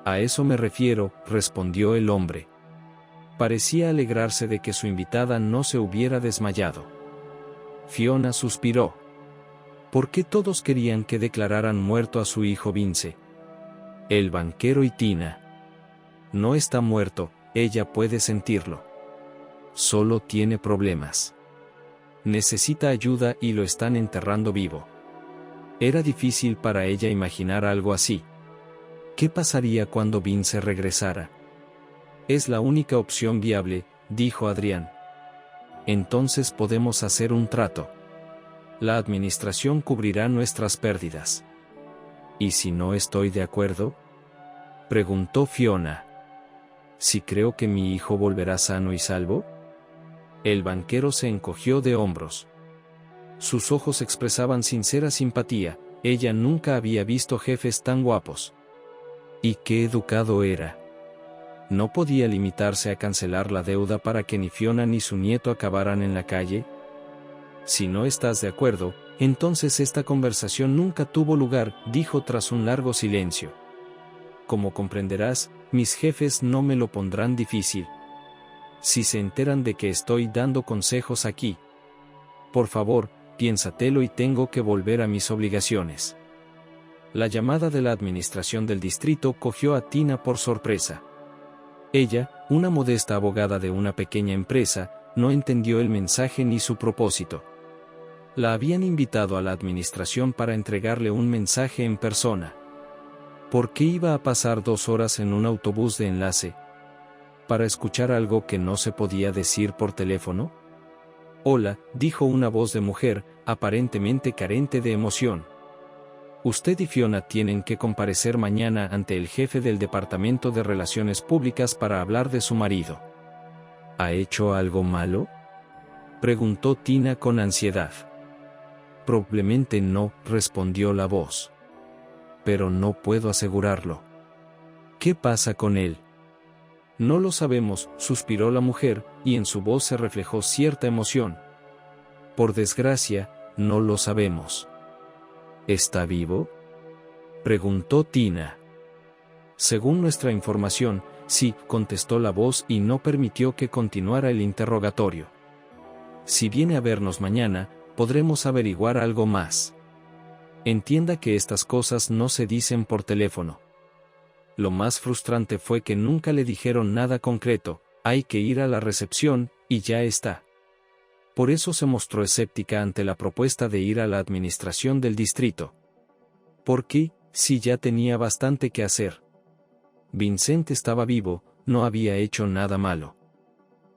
«A eso me refiero», respondió el hombre. Parecía alegrarse de que su invitada no se hubiera desmayado. Fiona suspiró. ¿Por qué todos querían que declararan muerto a su hijo Vince? El banquero y Tina. «No está muerto, ella puede sentirlo. Solo tiene problemas. Necesita ayuda y lo están enterrando vivo». Era difícil para ella imaginar algo así. ¿Qué pasaría cuando Vince regresara? «Es la única opción viable», dijo Adrián. «Entonces podemos hacer un trato. La administración cubrirá nuestras pérdidas». «¿Y si no estoy de acuerdo?», preguntó Fiona. «Si creo que mi hijo volverá sano y salvo». El banquero se encogió de hombros. Sus ojos expresaban sincera simpatía. Ella nunca había visto jefes tan guapos. Y qué educado era. ¿No podía limitarse a cancelar la deuda para que ni Fiona ni su nieto acabaran en la calle? «Si no estás de acuerdo, entonces esta conversación nunca tuvo lugar», dijo tras un largo silencio. «Como comprenderás, mis jefes no me lo pondrán difícil. Si se enteran de que estoy dando consejos aquí. Por favor, piénsatelo y tengo que volver a mis obligaciones». La llamada de la administración del distrito cogió a Tina por sorpresa. Ella, una modesta abogada de una pequeña empresa, no entendió el mensaje ni su propósito. La habían invitado a la administración para entregarle un mensaje en persona. ¿Por qué iba a pasar 2 horas en un autobús de enlace? ¿Para escuchar algo que no se podía decir por teléfono? «Hola», dijo una voz de mujer, aparentemente carente de emoción. «Usted y Fiona tienen que comparecer mañana ante el jefe del Departamento de Relaciones Públicas para hablar de su marido». «¿Ha hecho algo malo?», preguntó Tina con ansiedad. «Probablemente no», respondió la voz. «Pero no puedo asegurarlo». «¿Qué pasa con él?». «No lo sabemos», suspiró la mujer, y en su voz se reflejó cierta emoción. «Por desgracia, no lo sabemos». «¿Está vivo?», preguntó Tina. «Según nuestra información, sí», contestó la voz y no permitió que continuara el interrogatorio. «Si viene a vernos mañana, podremos averiguar algo más. Entienda que estas cosas no se dicen por teléfono». Lo más frustrante fue que nunca le dijeron nada concreto, hay que ir a la recepción, y ya está. Por eso se mostró escéptica ante la propuesta de ir a la administración del distrito. ¿Por qué, si ya tenía bastante que hacer? Vincent estaba vivo, no había hecho nada malo.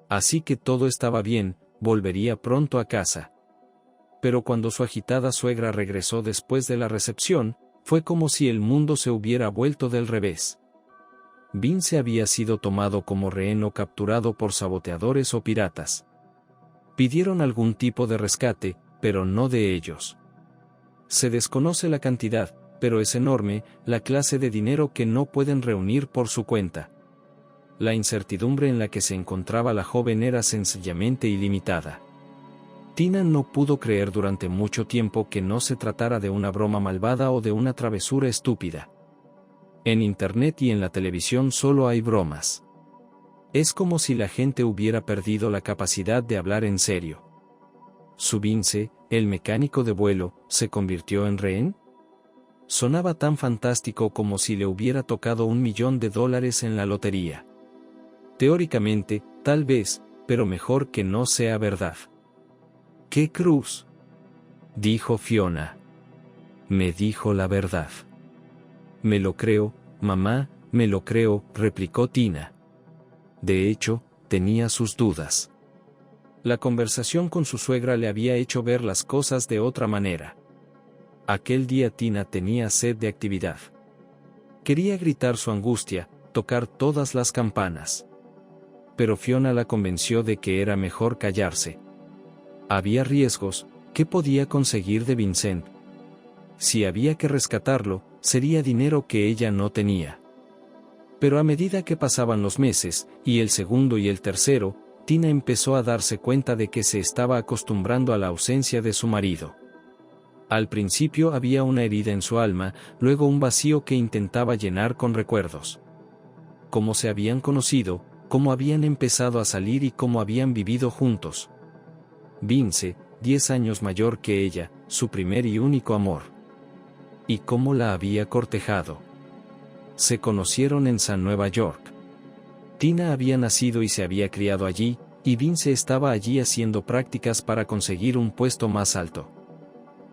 Así que todo estaba bien, volvería pronto a casa. Pero cuando su agitada suegra regresó después de la recepción, fue como si el mundo se hubiera vuelto del revés. Vince había sido tomado como rehén o capturado por saboteadores o piratas. Pidieron algún tipo de rescate, pero no de ellos. Se desconoce la cantidad, pero es enorme, la clase de dinero que no pueden reunir por su cuenta. La incertidumbre en la que se encontraba la joven era sencillamente ilimitada. Tina no pudo creer durante mucho tiempo que no se tratara de una broma malvada o de una travesura estúpida. En Internet y en la televisión solo hay bromas. Es como si la gente hubiera perdido la capacidad de hablar en serio. ¿Su Vince, el mecánico de vuelo, se convirtió en rehén? Sonaba tan fantástico como si le hubiera tocado $1 millón en la lotería. Teóricamente, tal vez, pero mejor que no sea verdad. ¡Qué cruz!, dijo Fiona. Me dijo la verdad. Me lo creo, mamá, me lo creo, replicó Tina. De hecho, tenía sus dudas. La conversación con su suegra le había hecho ver las cosas de otra manera. Aquel día Tina tenía sed de actividad. Quería gritar su angustia, tocar todas las campanas. Pero Fiona la convenció de que era mejor callarse. Había riesgos, ¿qué podía conseguir de Vincent? Si había que rescatarlo, sería dinero que ella no tenía. Pero a medida que pasaban los meses, y el segundo y el tercero, Tina empezó a darse cuenta de que se estaba acostumbrando a la ausencia de su marido. Al principio había una herida en su alma, luego un vacío que intentaba llenar con recuerdos. Cómo se habían conocido, cómo habían empezado a salir y cómo habían vivido juntos. Vince, 10 años mayor que ella, su primer y único amor. Y cómo la había cortejado. Se conocieron en San Nueva York. Tina había nacido y se había criado allí, y Vince estaba allí haciendo prácticas para conseguir un puesto más alto.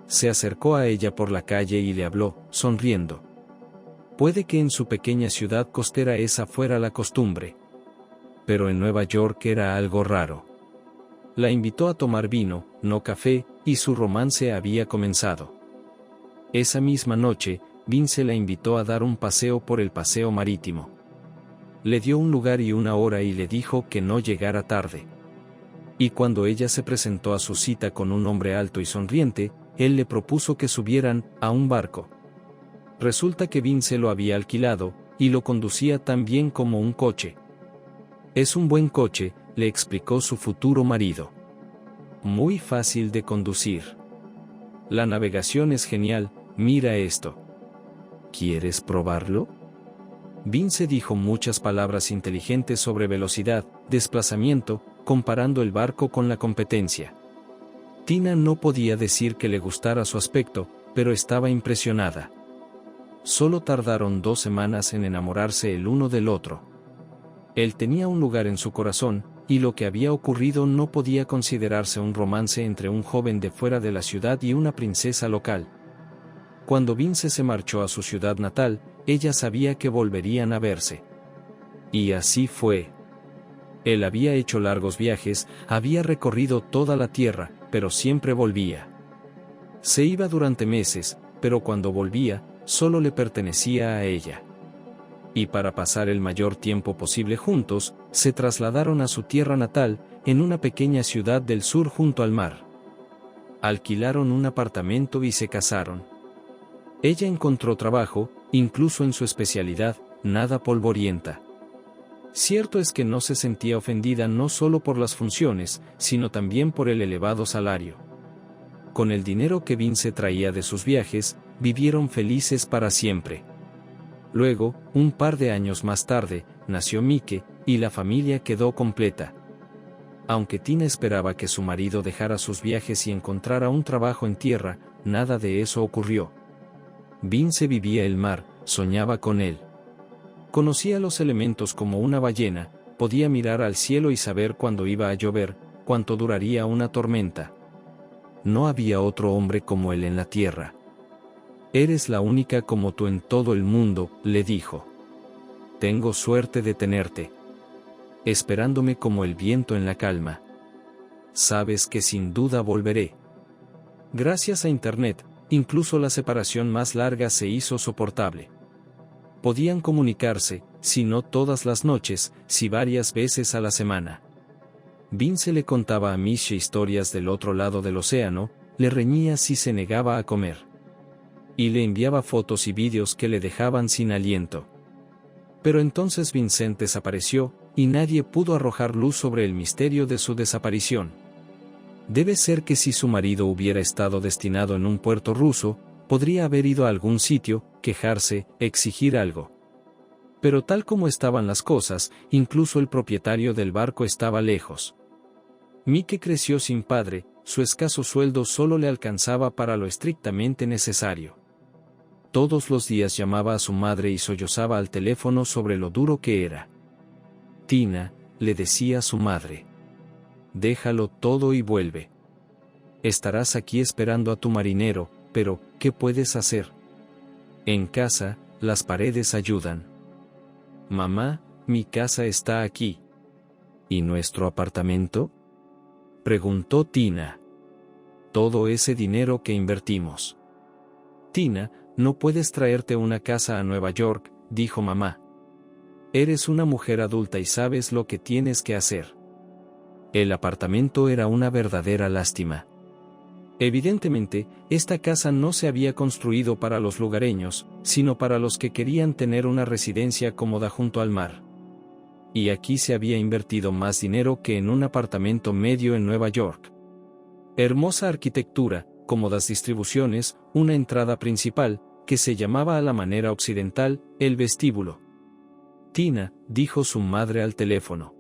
Se acercó a ella por la calle y le habló, sonriendo. Puede que en su pequeña ciudad costera esa fuera la costumbre. Pero en Nueva York era algo raro. La invitó a tomar vino, no café, y su romance había comenzado. Esa misma noche, Vince la invitó a dar un paseo por el paseo marítimo. Le dio un lugar y una hora y le dijo que no llegara tarde. Y cuando ella se presentó a su cita con un hombre alto y sonriente, él le propuso que subieran a un barco. Resulta que Vince lo había alquilado, y lo conducía tan bien como un coche. Es un buen coche, le explicó su futuro marido. Muy fácil de conducir. La navegación es genial, mira esto. ¿Quieres probarlo? Vince dijo muchas palabras inteligentes sobre velocidad, desplazamiento, comparando el barco con la competencia. Tina no podía decir que le gustara su aspecto, pero estaba impresionada. Solo tardaron 2 semanas en enamorarse el uno del otro. Él tenía un lugar en su corazón, y lo que había ocurrido no podía considerarse un romance entre un joven de fuera de la ciudad y una princesa local. Cuando Vince se marchó a su ciudad natal, ella sabía que volverían a verse. Y así fue. Él había hecho largos viajes, había recorrido toda la tierra, pero siempre volvía. Se iba durante meses, pero cuando volvía, solo le pertenecía a ella. Y para pasar el mayor tiempo posible juntos, se trasladaron a su tierra natal, en una pequeña ciudad del sur junto al mar. Alquilaron un apartamento y se casaron. Ella encontró trabajo, incluso en su especialidad, nada polvorienta. Cierto es que no se sentía ofendida no solo por las funciones, sino también por el elevado salario. Con el dinero que Vince traía de sus viajes, vivieron felices para siempre. Luego, un par de años más tarde, nació Mike, y la familia quedó completa. Aunque Tina esperaba que su marido dejara sus viajes y encontrara un trabajo en tierra, nada de eso ocurrió. Vince vivía el mar, soñaba con él. Conocía los elementos como una ballena, podía mirar al cielo y saber cuándo iba a llover, cuánto duraría una tormenta. No había otro hombre como él en la tierra. Eres la única como tú en todo el mundo, le dijo. Tengo suerte de tenerte. Esperándome como el viento en la calma. Sabes que sin duda volveré. Gracias a Internet, incluso la separación más larga se hizo soportable. Podían comunicarse, si no todas las noches, si varias veces a la semana. Vince le contaba a Misha historias del otro lado del océano, le reñía si se negaba a comer. Y le enviaba fotos y vídeos que le dejaban sin aliento. Pero entonces Vincent desapareció, y nadie pudo arrojar luz sobre el misterio de su desaparición. Debe ser que si su marido hubiera estado destinado en un puerto ruso, podría haber ido a algún sitio, quejarse, exigir algo. Pero tal como estaban las cosas, incluso el propietario del barco estaba lejos. Mike creció sin padre, su escaso sueldo solo le alcanzaba para lo estrictamente necesario. Todos los días llamaba a su madre y sollozaba al teléfono sobre lo duro que era. Tina, le decía a su madre. Déjalo todo y vuelve. Estarás aquí esperando a tu marinero, pero, ¿qué puedes hacer? En casa, las paredes ayudan. Mamá, mi casa está aquí. ¿Y nuestro apartamento? Preguntó Tina. Todo ese dinero que invertimos. Tina, no puedes traerte una casa a Nueva York, dijo mamá. Eres una mujer adulta y sabes lo que tienes que hacer. El apartamento era una verdadera lástima. Evidentemente, esta casa no se había construido para los lugareños, sino para los que querían tener una residencia cómoda junto al mar. Y aquí se había invertido más dinero que en un apartamento medio en Nueva York. Hermosa arquitectura, cómodas distribuciones, una entrada principal, que se llamaba a la manera occidental, el vestíbulo. Tina, dijo su madre al teléfono.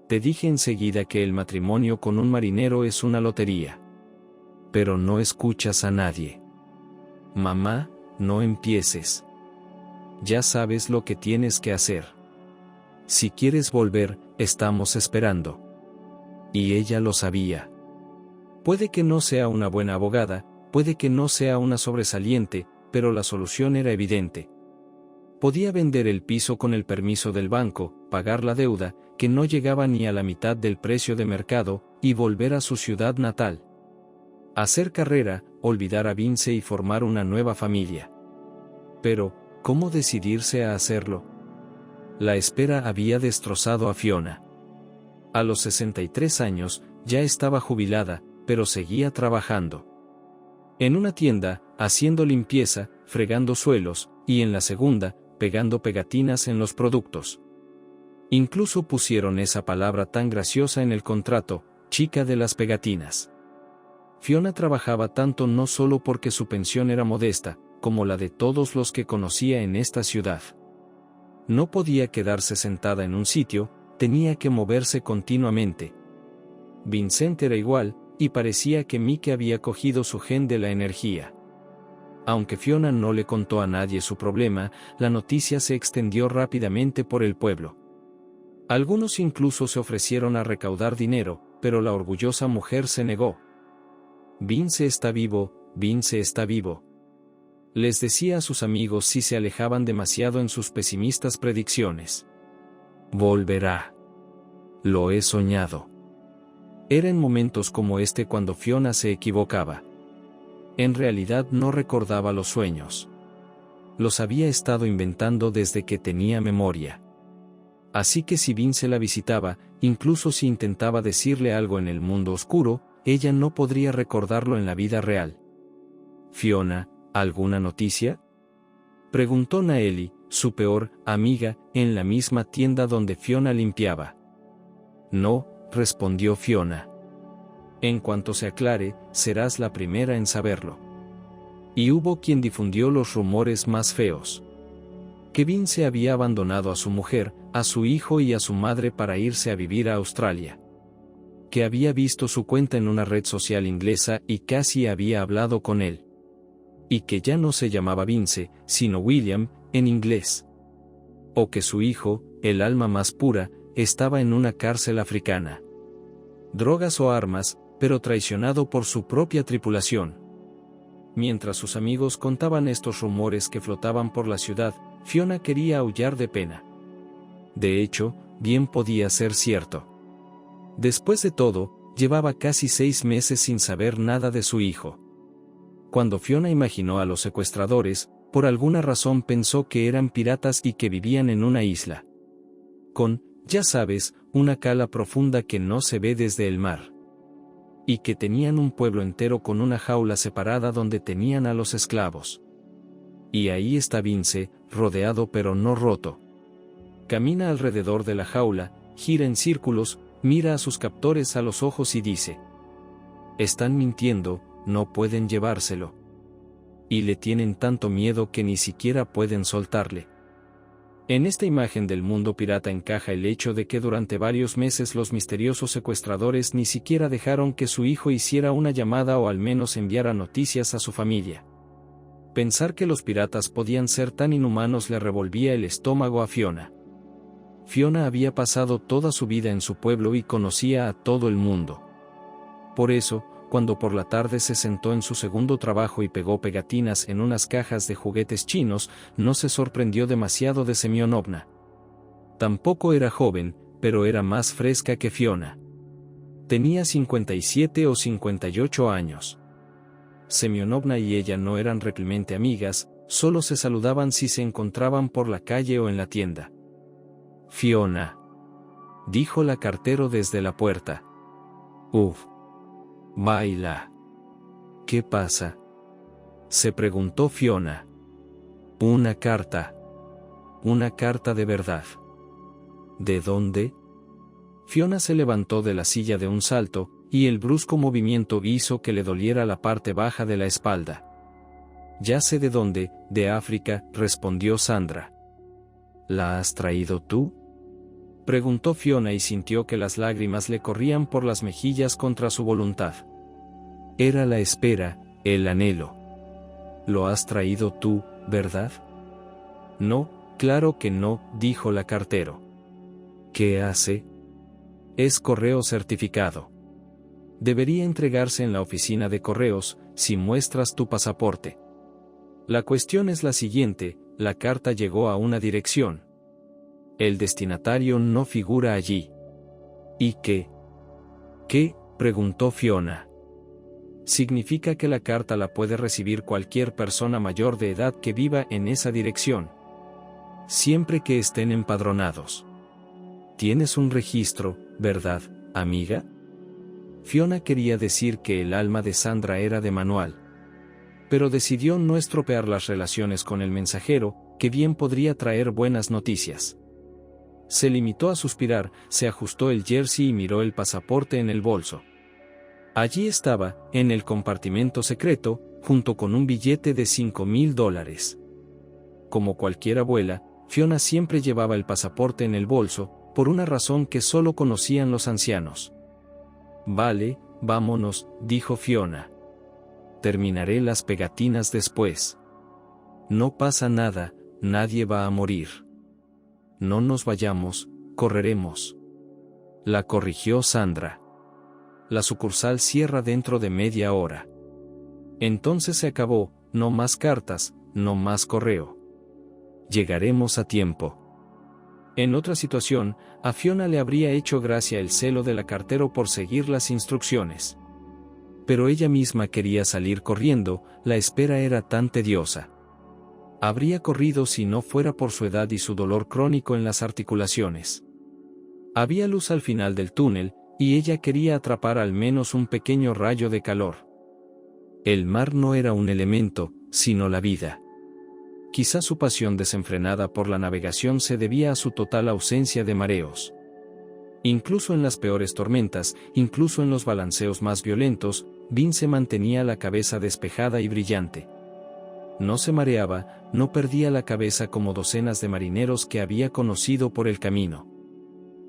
Te dije enseguida que el matrimonio con un marinero es una lotería. Pero no escuchas a nadie. Mamá, no empieces. Ya sabes lo que tienes que hacer. Si quieres volver, estamos esperando. Y ella lo sabía. Puede que no sea una buena abogada, puede que no sea una sobresaliente, pero la solución era evidente. Podía vender el piso con el permiso del banco, pagar la deuda, que no llegaba ni a la mitad del precio de mercado, y volver a su ciudad natal. Hacer carrera, olvidar a Vince y formar una nueva familia. Pero, ¿cómo decidirse a hacerlo? La espera había destrozado a Fiona. A los 63 años, ya estaba jubilada, pero seguía trabajando. En una tienda, haciendo limpieza, fregando suelos, y en la segunda, pegando pegatinas en los productos. Incluso pusieron esa palabra tan graciosa en el contrato, chica de las pegatinas. Fiona trabajaba tanto no solo porque su pensión era modesta, como la de todos los que conocía en esta ciudad. No podía quedarse sentada en un sitio, tenía que moverse continuamente. Vincent era igual, y parecía que Mike había cogido su gen de la energía. Aunque Fiona no le contó a nadie su problema, la noticia se extendió rápidamente por el pueblo. Algunos incluso se ofrecieron a recaudar dinero, pero la orgullosa mujer se negó. Vince está vivo, Vince está vivo. Les decía a sus amigos si se alejaban demasiado en sus pesimistas predicciones. Volverá. Lo he soñado. Era en momentos como este cuando Fiona se equivocaba. En realidad no recordaba los sueños. Los había estado inventando desde que tenía memoria. Así que si Vince la visitaba, incluso si intentaba decirle algo en el mundo oscuro, ella no podría recordarlo en la vida real. Fiona, ¿alguna noticia? Preguntó Naeli, su peor amiga, en la misma tienda donde Fiona limpiaba. No, respondió Fiona. En cuanto se aclare, serás la primera en saberlo. Y hubo quien difundió los rumores más feos. Que Vince había abandonado a su mujer, a su hijo y a su madre para irse a vivir a Australia. Que había visto su cuenta en una red social inglesa y casi había hablado con él. Y que ya no se llamaba Vince, sino William, en inglés. O que su hijo, el alma más pura, estaba en una cárcel africana. Drogas o armas, pero traicionado por su propia tripulación. Mientras sus amigos contaban estos rumores que flotaban por la ciudad, Fiona quería aullar de pena. De hecho, bien podía ser cierto. Después de todo, llevaba casi 6 meses sin saber nada de su hijo. Cuando Fiona imaginó a los secuestradores, por alguna razón pensó que eran piratas y que vivían en una isla. Con, ya sabes, una cala profunda que no se ve desde el mar. Y que tenían un pueblo entero con una jaula separada donde tenían a los esclavos. Y ahí está Vince, rodeado pero no roto. Camina alrededor de la jaula, gira en círculos, mira a sus captores a los ojos y dice: están mintiendo, no pueden llevárselo. Y le tienen tanto miedo que ni siquiera pueden soltarle. En esta imagen del mundo pirata encaja el hecho de que durante varios meses los misteriosos secuestradores ni siquiera dejaron que su hijo hiciera una llamada o al menos enviara noticias a su familia. Pensar que los piratas podían ser tan inhumanos le revolvía el estómago a Fiona. Fiona había pasado toda su vida en su pueblo y conocía a todo el mundo. Por eso, cuando por la tarde se sentó en su segundo trabajo y pegó pegatinas en unas cajas de juguetes chinos, no se sorprendió demasiado de Semyonovna. Tampoco era joven, pero era más fresca que Fiona. Tenía 57 o 58 años. Semyonovna y ella no eran realmente amigas, solo se saludaban si se encontraban por la calle o en la tienda. «Fiona», dijo la cartero desde la puerta. «Uf. Baila». «¿Qué pasa?», se preguntó Fiona. «Una carta. Una carta de verdad». «¿De dónde?». Fiona se levantó de la silla de un salto, y el brusco movimiento hizo que le doliera la parte baja de la espalda. «Ya sé de dónde, de África», respondió Sandra. «¿La has traído tú?», preguntó Fiona y sintió que las lágrimas le corrían por las mejillas contra su voluntad. Era la espera, el anhelo. «¿Lo has traído tú, verdad?». «No, claro que no», dijo la cartero. «¿Qué hace?». «Es correo certificado. Debería entregarse en la oficina de correos, si muestras tu pasaporte». La cuestión es la siguiente: la carta llegó a una dirección. El destinatario no figura allí. ¿Y qué? ¿Qué?, preguntó Fiona. Significa que la carta la puede recibir cualquier persona mayor de edad que viva en esa dirección. Siempre que estén empadronados. Tienes un registro, ¿verdad, amiga? Fiona quería decir que el alma de Sandra era de manual. Pero decidió no estropear las relaciones con el mensajero, que bien podría traer buenas noticias. Se limitó a suspirar, se ajustó el jersey y miró el pasaporte en el bolso. Allí estaba, en el compartimento secreto, junto con un billete de $5,000. Como cualquier abuela, Fiona siempre llevaba el pasaporte en el bolso, por una razón que solo conocían los ancianos. «Vale, vámonos», dijo Fiona. «Terminaré las pegatinas después». «No pasa nada, nadie va a morir». «No nos vayamos, correremos», la corrigió Sandra. «La sucursal cierra dentro de media hora». Entonces se acabó, no más cartas, no más correo. Llegaremos a tiempo. En otra situación, a Fiona le habría hecho gracia el celo de la cartero por seguir las instrucciones. Pero ella misma quería salir corriendo, la espera era tan tediosa. Habría corrido si no fuera por su edad y su dolor crónico en las articulaciones. Había luz al final del túnel, y ella quería atrapar al menos un pequeño rayo de calor. El mar no era un elemento, sino la vida. Quizá su pasión desenfrenada por la navegación se debía a su total ausencia de mareos. Incluso en las peores tormentas, incluso en los balanceos más violentos, Vince mantenía la cabeza despejada y brillante. No se mareaba, no perdía la cabeza como docenas de marineros que había conocido por el camino.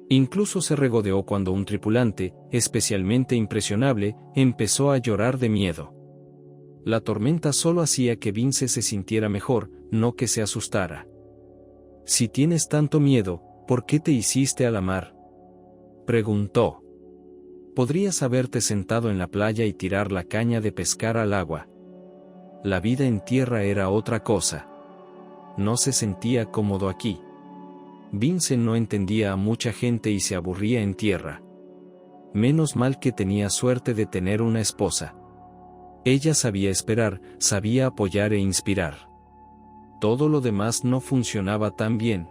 Incluso se regodeó cuando un tripulante, especialmente impresionable, empezó a llorar de miedo. La tormenta solo hacía que Vince se sintiera mejor, no que se asustara. Si tienes tanto miedo, ¿por qué te hiciste a la mar?, preguntó. Podrías haberte sentado en la playa y tirar la caña de pescar al agua. La vida en tierra era otra cosa. No se sentía cómodo aquí. Vince no entendía a mucha gente y se aburría en tierra. Menos mal que tenía suerte de tener una esposa. Ella sabía esperar, sabía apoyar e inspirar. Todo lo demás no funcionaba tan bien.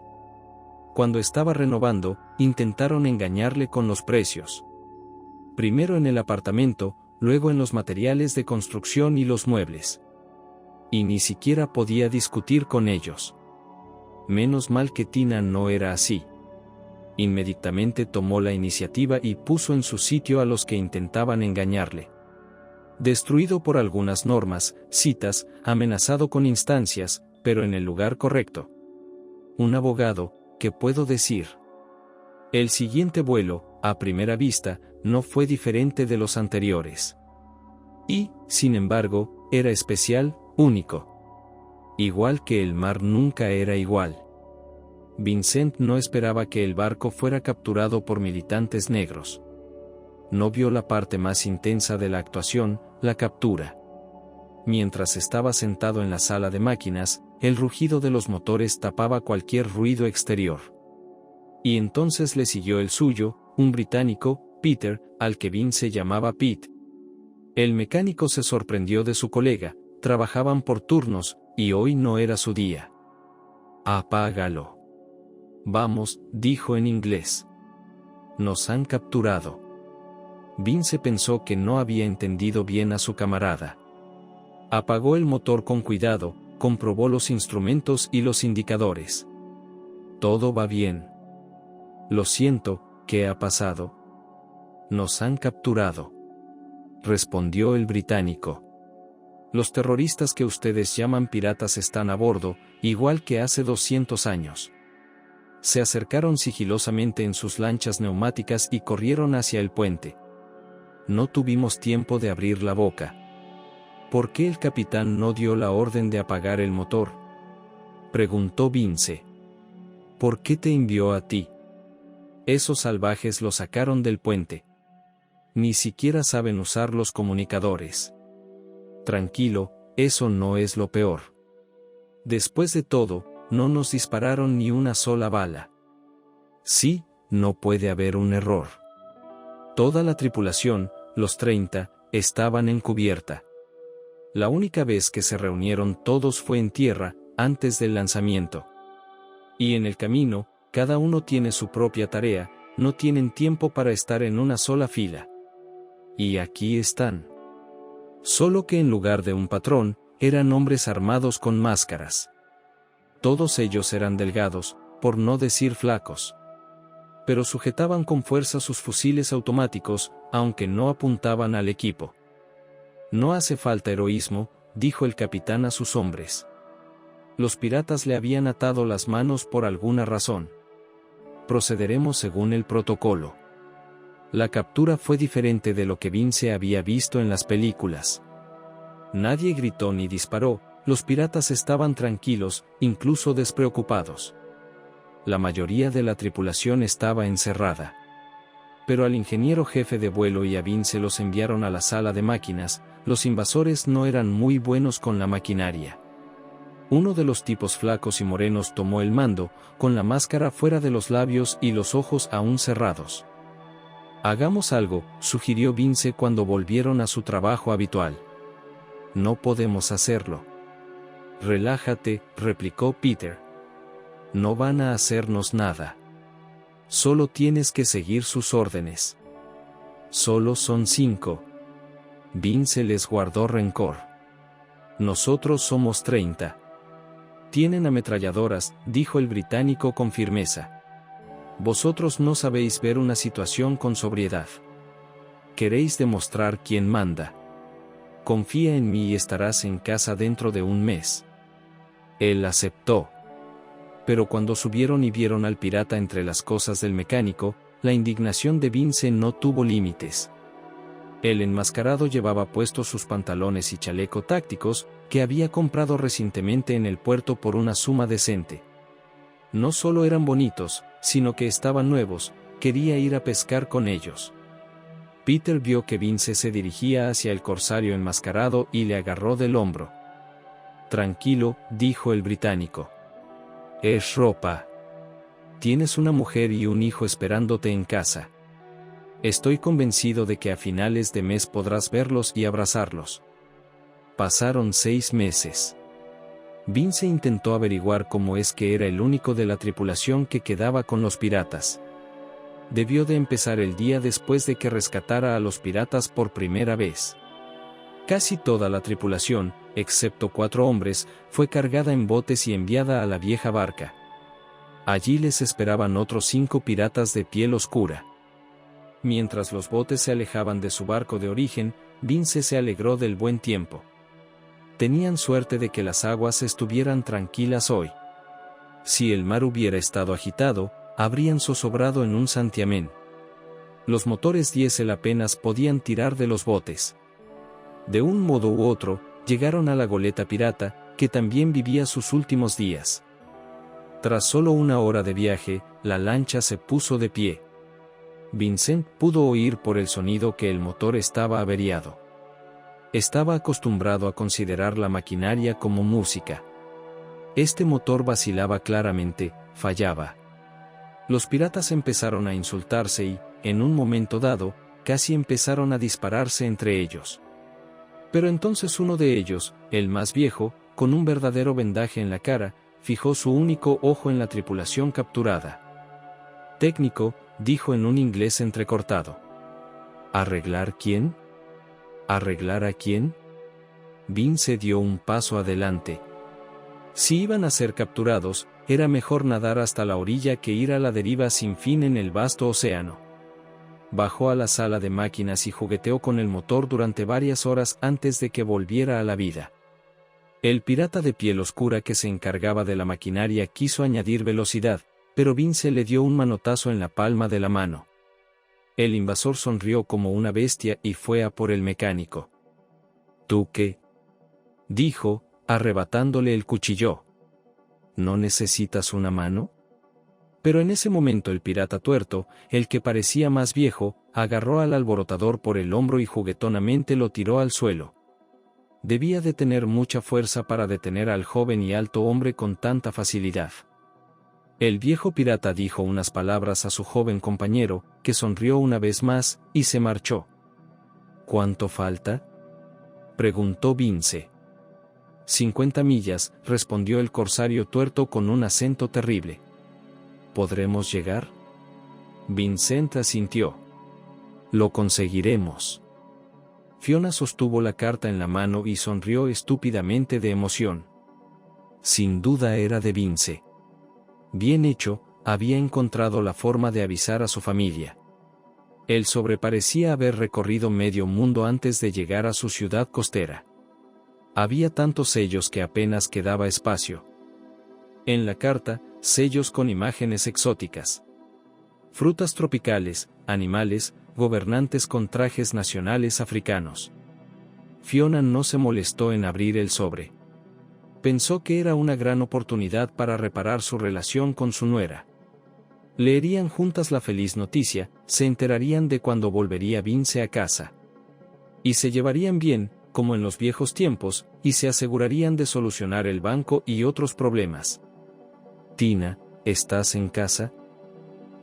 Cuando estaba renovando, intentaron engañarle con los precios. Primero en el apartamento, luego en los materiales de construcción y los muebles. Y ni siquiera podía discutir con ellos. Menos mal que Tina no era así. Inmediatamente tomó la iniciativa y puso en su sitio a los que intentaban engañarle. Destruido por algunas normas, citas, amenazado con instancias, pero en el lugar correcto. Un abogado, ¿qué puedo decir? El siguiente vuelo, a primera vista, no fue diferente de los anteriores. Y, sin embargo, era especial, único. Igual que el mar nunca era igual. Vincent no esperaba que el barco fuera capturado por militantes negros. No vio la parte más intensa de la actuación, la captura. Mientras estaba sentado en la sala de máquinas, el rugido de los motores tapaba cualquier ruido exterior. Y entonces le siguió el suyo, un británico, Peter, al que Vince llamaba Pete. El mecánico se sorprendió de su colega, trabajaban por turnos, y hoy no era su día. Apágalo. Vamos, dijo en inglés. Nos han capturado. Vince pensó que no había entendido bien a su camarada. Apagó el motor con cuidado, comprobó los instrumentos y los indicadores. Todo va bien. Lo siento, ¿qué ha pasado? Nos han capturado, respondió el británico. Los terroristas que ustedes llaman piratas están a bordo, igual que hace 200 años. Se acercaron sigilosamente en sus lanchas neumáticas y corrieron hacia el puente. No tuvimos tiempo de abrir la boca. ¿Por qué el capitán no dio la orden de apagar el motor?, preguntó Vince. ¿Por qué te envió a ti? Esos salvajes lo sacaron del puente. Ni siquiera saben usar los comunicadores. Tranquilo, eso no es lo peor. Después de todo, no nos dispararon ni una sola bala. Sí, no puede haber un error. Toda la tripulación, los 30, estaban en cubierta. La única vez que se reunieron todos fue en tierra, antes del lanzamiento. Y en el camino, cada uno tiene su propia tarea, no tienen tiempo para estar en una sola fila. Y aquí están. Solo que en lugar de un patrón, eran hombres armados con máscaras. Todos ellos eran delgados, por no decir flacos. Pero sujetaban con fuerza sus fusiles automáticos, aunque no apuntaban al equipo. No hace falta heroísmo, dijo el capitán a sus hombres. Los piratas le habían atado las manos por alguna razón. Procederemos según el protocolo. La captura fue diferente de lo que Vince había visto en las películas. Nadie gritó ni disparó, los piratas estaban tranquilos, incluso despreocupados. La mayoría de la tripulación estaba encerrada. Pero al ingeniero jefe de vuelo y a Vince los enviaron a la sala de máquinas. Los invasores no eran muy buenos con la maquinaria. Uno de los tipos flacos y morenos tomó el mando, con la máscara fuera de los labios y los ojos aún cerrados. Hagamos algo, sugirió Vince cuando volvieron a su trabajo habitual. No podemos hacerlo. Relájate, replicó Peter. No van a hacernos nada. Solo tienes que seguir sus órdenes. Solo son 5. Vince les guardó rencor. Nosotros somos 30. Tienen ametralladoras, dijo el británico con firmeza. Vosotros no sabéis ver una situación con sobriedad. Queréis demostrar quién manda. Confía en mí y estarás en casa dentro de un mes. Él aceptó. Pero cuando subieron y vieron al pirata entre las cosas del mecánico, la indignación de Vince no tuvo límites. El enmascarado llevaba puestos sus pantalones y chaleco tácticos, que había comprado recientemente en el puerto por una suma decente. No solo eran bonitos, sino que estaban nuevos, quería ir a pescar con ellos. Peter vio que Vince se dirigía hacia el corsario enmascarado y le agarró del hombro. Tranquilo, dijo el británico. Es ropa. Tienes una mujer y un hijo esperándote en casa. Estoy convencido de que a finales de mes podrás verlos y abrazarlos. Pasaron 6 meses. Vince intentó averiguar cómo es que era el único de la tripulación que quedaba con los piratas. Debió de empezar el día después de que rescatara a los piratas por primera vez. Casi toda la tripulación, excepto 4 hombres, fue cargada en botes y enviada a la vieja barca. Allí les esperaban otros 5 piratas de piel oscura. Mientras los botes se alejaban de su barco de origen, Vince se alegró del buen tiempo. Tenían suerte de que las aguas estuvieran tranquilas hoy. Si el mar hubiera estado agitado, habrían zozobrado en un santiamén. Los motores diésel apenas podían tirar de los botes. De un modo u otro, llegaron a la goleta pirata, que también vivía sus últimos días. Tras solo 1 hora de viaje, la lancha se puso de pie. Vincent pudo oír por el sonido que el motor estaba averiado. Estaba acostumbrado a considerar la maquinaria como música. Este motor vacilaba claramente, fallaba. Los piratas empezaron a insultarse y, en un momento dado, casi empezaron a dispararse entre ellos. Pero entonces uno de ellos, el más viejo, con un verdadero vendaje en la cara, fijó su único ojo en la tripulación capturada. Técnico, dijo en un inglés entrecortado. ¿Arreglar quién? ¿Arreglar a quién? Vince dio un paso adelante. Si iban a ser capturados, era mejor nadar hasta la orilla que ir a la deriva sin fin en el vasto océano. Bajó a la sala de máquinas y jugueteó con el motor durante varias horas antes de que volviera a la vida. El pirata de piel oscura que se encargaba de la maquinaria quiso añadir velocidad, pero Vince le dio un manotazo en la palma de la mano. El invasor sonrió como una bestia y fue a por el mecánico. ¿Tú qué? Dijo, arrebatándole el cuchillo. ¿No necesitas una mano? Pero en ese momento el pirata tuerto, el que parecía más viejo, agarró al alborotador por el hombro y juguetonamente lo tiró al suelo. Debía de tener mucha fuerza para detener al joven y alto hombre con tanta facilidad. El viejo pirata dijo unas palabras a su joven compañero, que sonrió una vez más, y se marchó. ¿Cuánto falta?, preguntó Vince. 50 millas, respondió el corsario tuerto con un acento terrible. ¿Podremos llegar? Vincent asintió. Lo conseguiremos. Fiona sostuvo la carta en la mano y sonrió estúpidamente de emoción. Sin duda era de Vince. Bien hecho, había encontrado la forma de avisar a su familia. El sobre parecía haber recorrido medio mundo antes de llegar a su ciudad costera. Había tantos sellos que apenas quedaba espacio. En la carta, sellos con imágenes exóticas. Frutas tropicales, animales, gobernantes con trajes nacionales africanos. Fiona no se molestó en abrir el sobre. Pensó que era una gran oportunidad para reparar su relación con su nuera. Leerían juntas la feliz noticia, se enterarían de cuándo volvería Vince a casa. Y se llevarían bien, como en los viejos tiempos, y se asegurarían de solucionar el banco y otros problemas. «Tina, ¿estás en casa?»,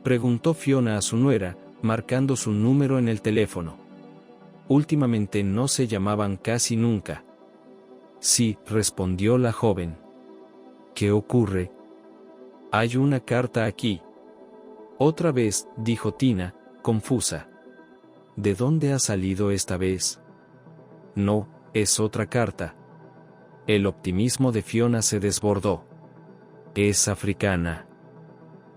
preguntó Fiona a su nuera, marcando su número en el teléfono. Últimamente no se llamaban casi nunca. «Sí», respondió la joven. «¿Qué ocurre?». «Hay una carta aquí». «Otra vez», dijo Tina, confusa. «¿De dónde ha salido esta vez?». «No, es otra carta». El optimismo de Fiona se desbordó. «Es africana.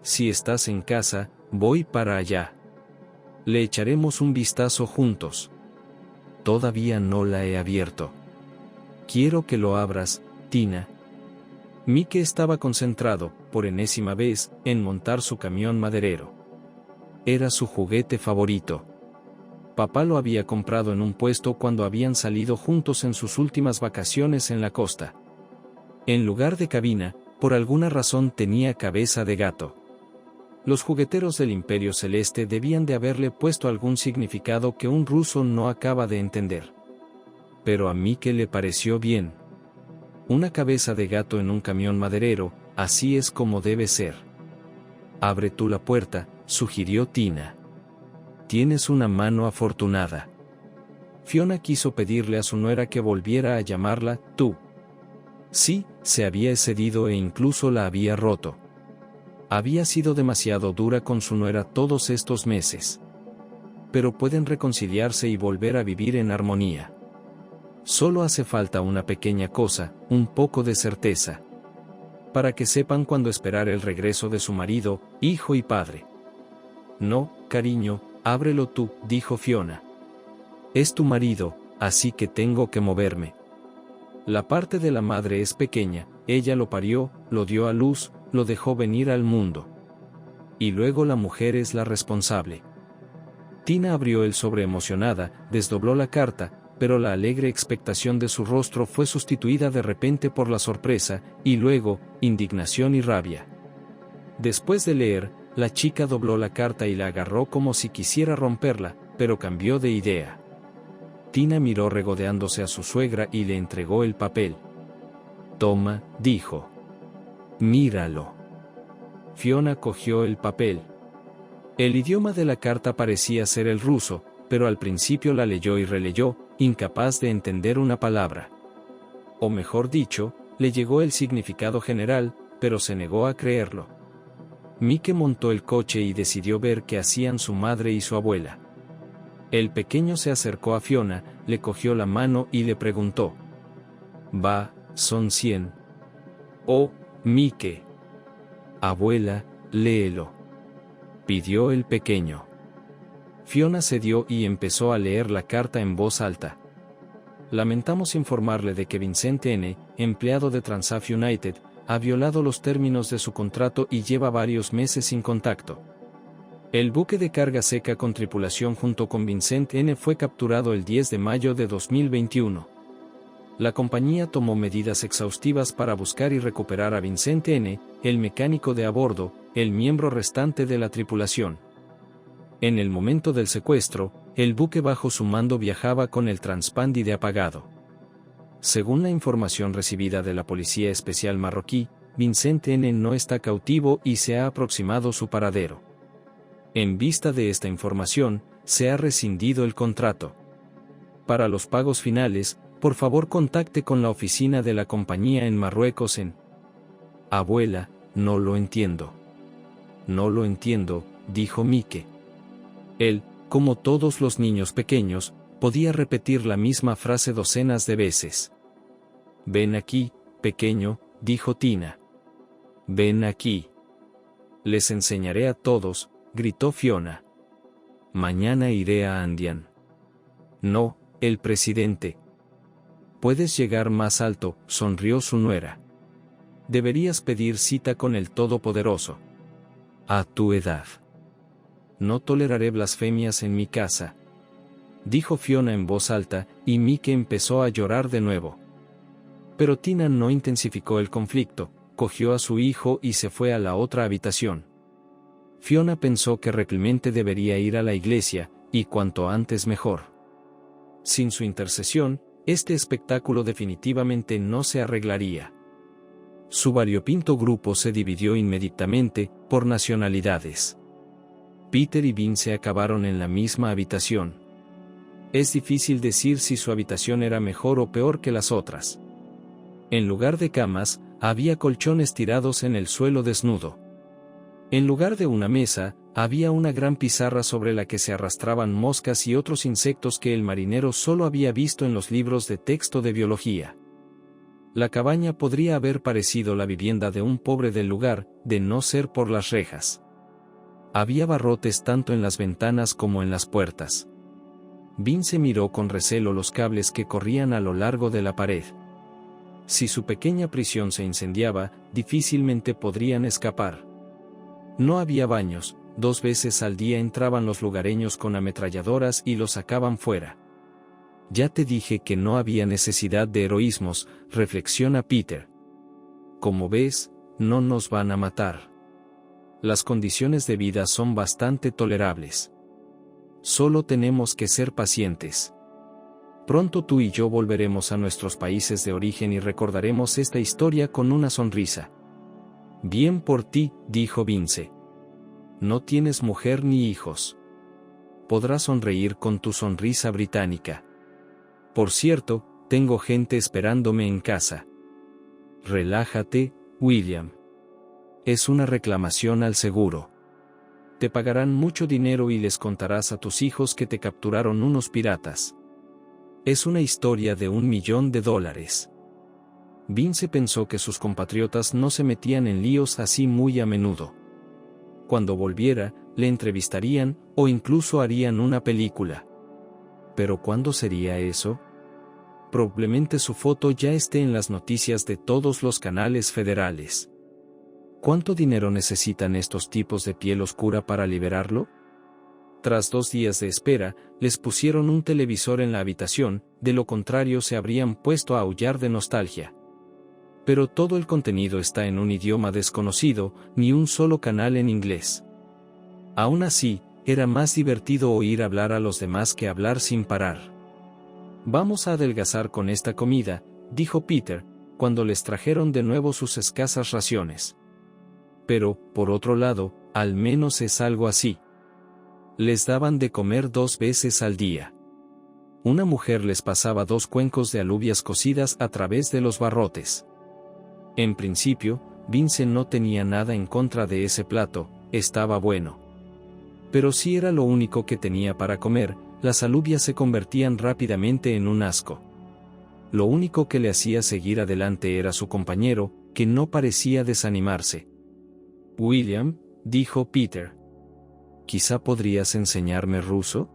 Si estás en casa, voy para allá. Le echaremos un vistazo juntos». «Todavía no la he abierto». «Quiero que lo abras, Tina». Mike estaba concentrado, por enésima vez, en montar su camión maderero. Era su juguete favorito. Papá lo había comprado en un puesto cuando habían salido juntos en sus últimas vacaciones en la costa. En lugar de cabina, por alguna razón tenía cabeza de gato. Los jugueteros del Imperio Celeste debían de haberle puesto algún significado que un ruso no acaba de entender. Pero a Mike le pareció bien. Una cabeza de gato en un camión maderero, así es como debe ser. Abre tú la puerta, sugirió Tina. Tienes una mano afortunada. Fiona quiso pedirle a su nuera que volviera a llamarla tú. Sí, se había excedido e incluso la había roto. Había sido demasiado dura con su nuera todos estos meses. Pero pueden reconciliarse y volver a vivir en armonía. Solo hace falta una pequeña cosa, un poco de certeza. Para que sepan cuándo esperar el regreso de su marido, hijo y padre. No, cariño, ábrelo tú, dijo Fiona. Es tu marido, así que tengo que moverme. La parte de la madre es pequeña, ella lo parió, lo dio a luz, lo dejó venir al mundo. Y luego la mujer es la responsable. Tina abrió el sobre emocionada, desdobló la carta, pero la alegre expectación de su rostro fue sustituida de repente por la sorpresa, y luego, indignación y rabia. Después de leer, la chica dobló la carta y la agarró como si quisiera romperla, pero cambió de idea. Tina miró regodeándose a su suegra y le entregó el papel. Toma, dijo. Míralo. Fiona cogió el papel. El idioma de la carta parecía ser el ruso, pero al principio la leyó y releyó, incapaz de entender una palabra. O mejor dicho, le llegó el significado general, pero se negó a creerlo. Mike montó el coche y decidió ver qué hacían su madre y su abuela. El pequeño se acercó a Fiona, le cogió la mano y le preguntó. Va, son 100. Oh, Mike. Abuela, léelo. Pidió el pequeño. Fiona cedió y empezó a leer la carta en voz alta. Lamentamos informarle de que Vincent N., empleado de Transaf United, ha violado los términos de su contrato y lleva varios meses sin contacto. El buque de carga seca con tripulación junto con Vincent N. fue capturado el 10 de mayo de 2021. La compañía tomó medidas exhaustivas para buscar y recuperar a Vincent N., el mecánico de a bordo, el miembro restante de la tripulación. En el momento del secuestro, el buque bajo su mando viajaba con el transpándide apagado. Según la información recibida de la Policía Especial marroquí, Vincent N. no está cautivo y se ha aproximado su paradero. En vista de esta información, se ha rescindido el contrato. Para los pagos finales, por favor contacte con la oficina de la compañía en Marruecos en... Abuela, no lo entiendo. No lo entiendo, dijo Mike. Él, como todos los niños pequeños, podía repetir la misma frase docenas de veces. Ven aquí, pequeño, dijo Tina. Ven aquí. Les enseñaré a todos, gritó Fiona. Mañana iré a Andian. No, el presidente. Puedes llegar más alto, sonrió su nuera. Deberías pedir cita con el Todopoderoso. A tu edad. No toleraré blasfemias en mi casa. Dijo Fiona en voz alta, y Mike empezó a llorar de nuevo. Pero Tina no intensificó el conflicto, cogió a su hijo y se fue a la otra habitación. Fiona pensó que Clemente debería ir a la iglesia, y cuanto antes mejor. Sin su intercesión, este espectáculo definitivamente no se arreglaría. Su variopinto grupo se dividió inmediatamente, por nacionalidades. Peter y Vince acabaron en la misma habitación. Es difícil decir si su habitación era mejor o peor que las otras. En lugar de camas, había colchones tirados en el suelo desnudo. En lugar de una mesa, había una gran pizarra sobre la que se arrastraban moscas y otros insectos que el marinero solo había visto en los libros de texto de biología. La cabaña podría haber parecido la vivienda de un pobre del lugar, de no ser por las rejas. Había barrotes tanto en las ventanas como en las puertas. Vince miró con recelo los cables que corrían a lo largo de la pared. Si su pequeña prisión se incendiaba, difícilmente podrían escapar. No había baños, 2 veces al día entraban los lugareños con ametralladoras y los sacaban fuera. Ya te dije que no había necesidad de heroísmos, reflexiona Peter. Como ves, no nos van a matar. Las condiciones de vida son bastante tolerables. Solo tenemos que ser pacientes. Pronto tú y yo volveremos a nuestros países de origen y recordaremos esta historia con una sonrisa. Bien por ti, dijo Vince. No tienes mujer ni hijos. Podrás sonreír con tu sonrisa británica. Por cierto, tengo gente esperándome en casa. Relájate, William. Es una reclamación al seguro. Te pagarán mucho dinero y les contarás a tus hijos que te capturaron unos piratas. Es una historia de $1 millón. Vince pensó que sus compatriotas no se metían en líos así muy a menudo. Cuando volviera, le entrevistarían, o incluso harían una película. ¿Pero cuándo sería eso? Probablemente su foto ya esté en las noticias de todos los canales federales. ¿Cuánto dinero necesitan estos tipos de piel oscura para liberarlo? Tras 2 días de espera, les pusieron un televisor en la habitación, de lo contrario se habrían puesto a aullar de nostalgia. Pero todo el contenido está en un idioma desconocido, ni un solo canal en inglés. Aún así, era más divertido oír hablar a los demás que hablar sin parar. Vamos a adelgazar con esta comida, dijo Peter, cuando les trajeron de nuevo sus escasas raciones. Pero, por otro lado, al menos es algo así. Les daban de comer 2 veces al día. Una mujer les pasaba 2 cuencos de alubias cocidas a través de los barrotes. En principio, Vince no tenía nada en contra de ese plato, estaba bueno. Pero si era lo único que tenía para comer, las alubias se convertían rápidamente en un asco. Lo único que le hacía seguir adelante era su compañero, que no parecía desanimarse. William, dijo Peter. ¿Quizá podrías enseñarme ruso?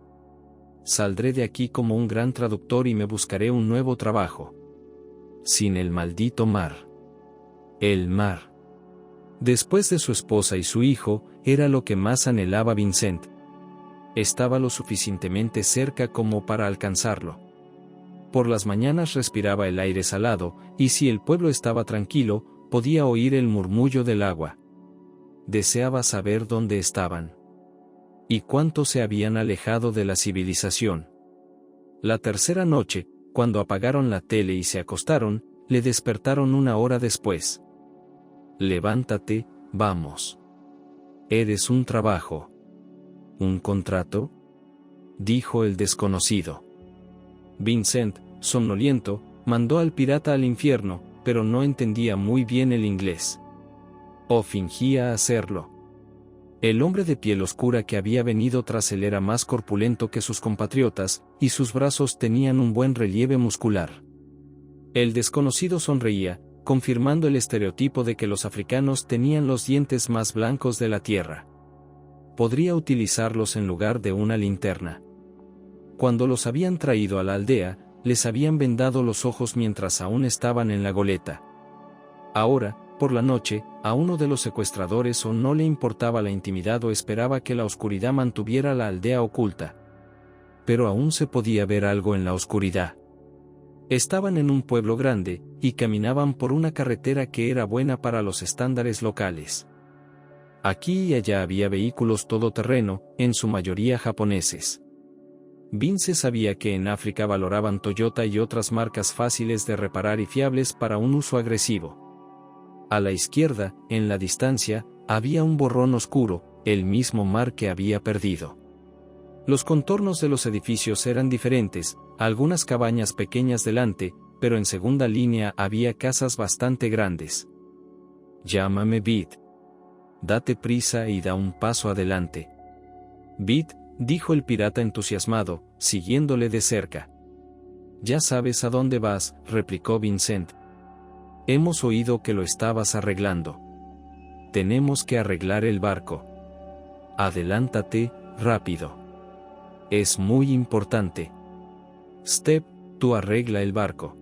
Saldré de aquí como un gran traductor y me buscaré un nuevo trabajo. Sin el maldito mar. El mar. Después de su esposa y su hijo, era lo que más anhelaba Vincent. Estaba lo suficientemente cerca como para alcanzarlo. Por las mañanas respiraba el aire salado, y si el pueblo estaba tranquilo, podía oír el murmullo del agua. Deseaba saber dónde estaban. Y cuánto se habían alejado de la civilización. La tercera noche, cuando apagaron la tele y se acostaron, le despertaron 1 hora después. Levántate, vamos. Eres un trabajo. ¿Un contrato? Dijo el desconocido. Vincent, somnoliento, mandó al pirata al infierno, pero no entendía muy bien el inglés. O fingía hacerlo. El hombre de piel oscura que había venido tras él era más corpulento que sus compatriotas, y sus brazos tenían un buen relieve muscular. El desconocido sonreía, confirmando el estereotipo de que los africanos tenían los dientes más blancos de la tierra. Podría utilizarlos en lugar de una linterna. Cuando los habían traído a la aldea, les habían vendado los ojos mientras aún estaban en la goleta. Ahora, por la noche, a uno de los secuestradores o no le importaba la intimidad o esperaba que la oscuridad mantuviera la aldea oculta. Pero aún se podía ver algo en la oscuridad. Estaban en un pueblo grande, y caminaban por una carretera que era buena para los estándares locales. Aquí y allá había vehículos todoterreno, en su mayoría japoneses. Vince sabía que en África valoraban Toyota y otras marcas fáciles de reparar y fiables para un uso agresivo. A la izquierda, en la distancia, había un borrón oscuro, el mismo mar que había perdido. Los contornos de los edificios eran diferentes, algunas cabañas pequeñas delante, pero en segunda línea había casas bastante grandes. Llámame Bit. Date prisa y da un paso adelante. Bit, dijo el pirata entusiasmado, siguiéndole de cerca. Ya sabes a dónde vas, replicó Vincent. Hemos oído que lo estabas arreglando. Tenemos que arreglar el barco. Adelántate, rápido. Es muy importante. Step, tú arregla el barco.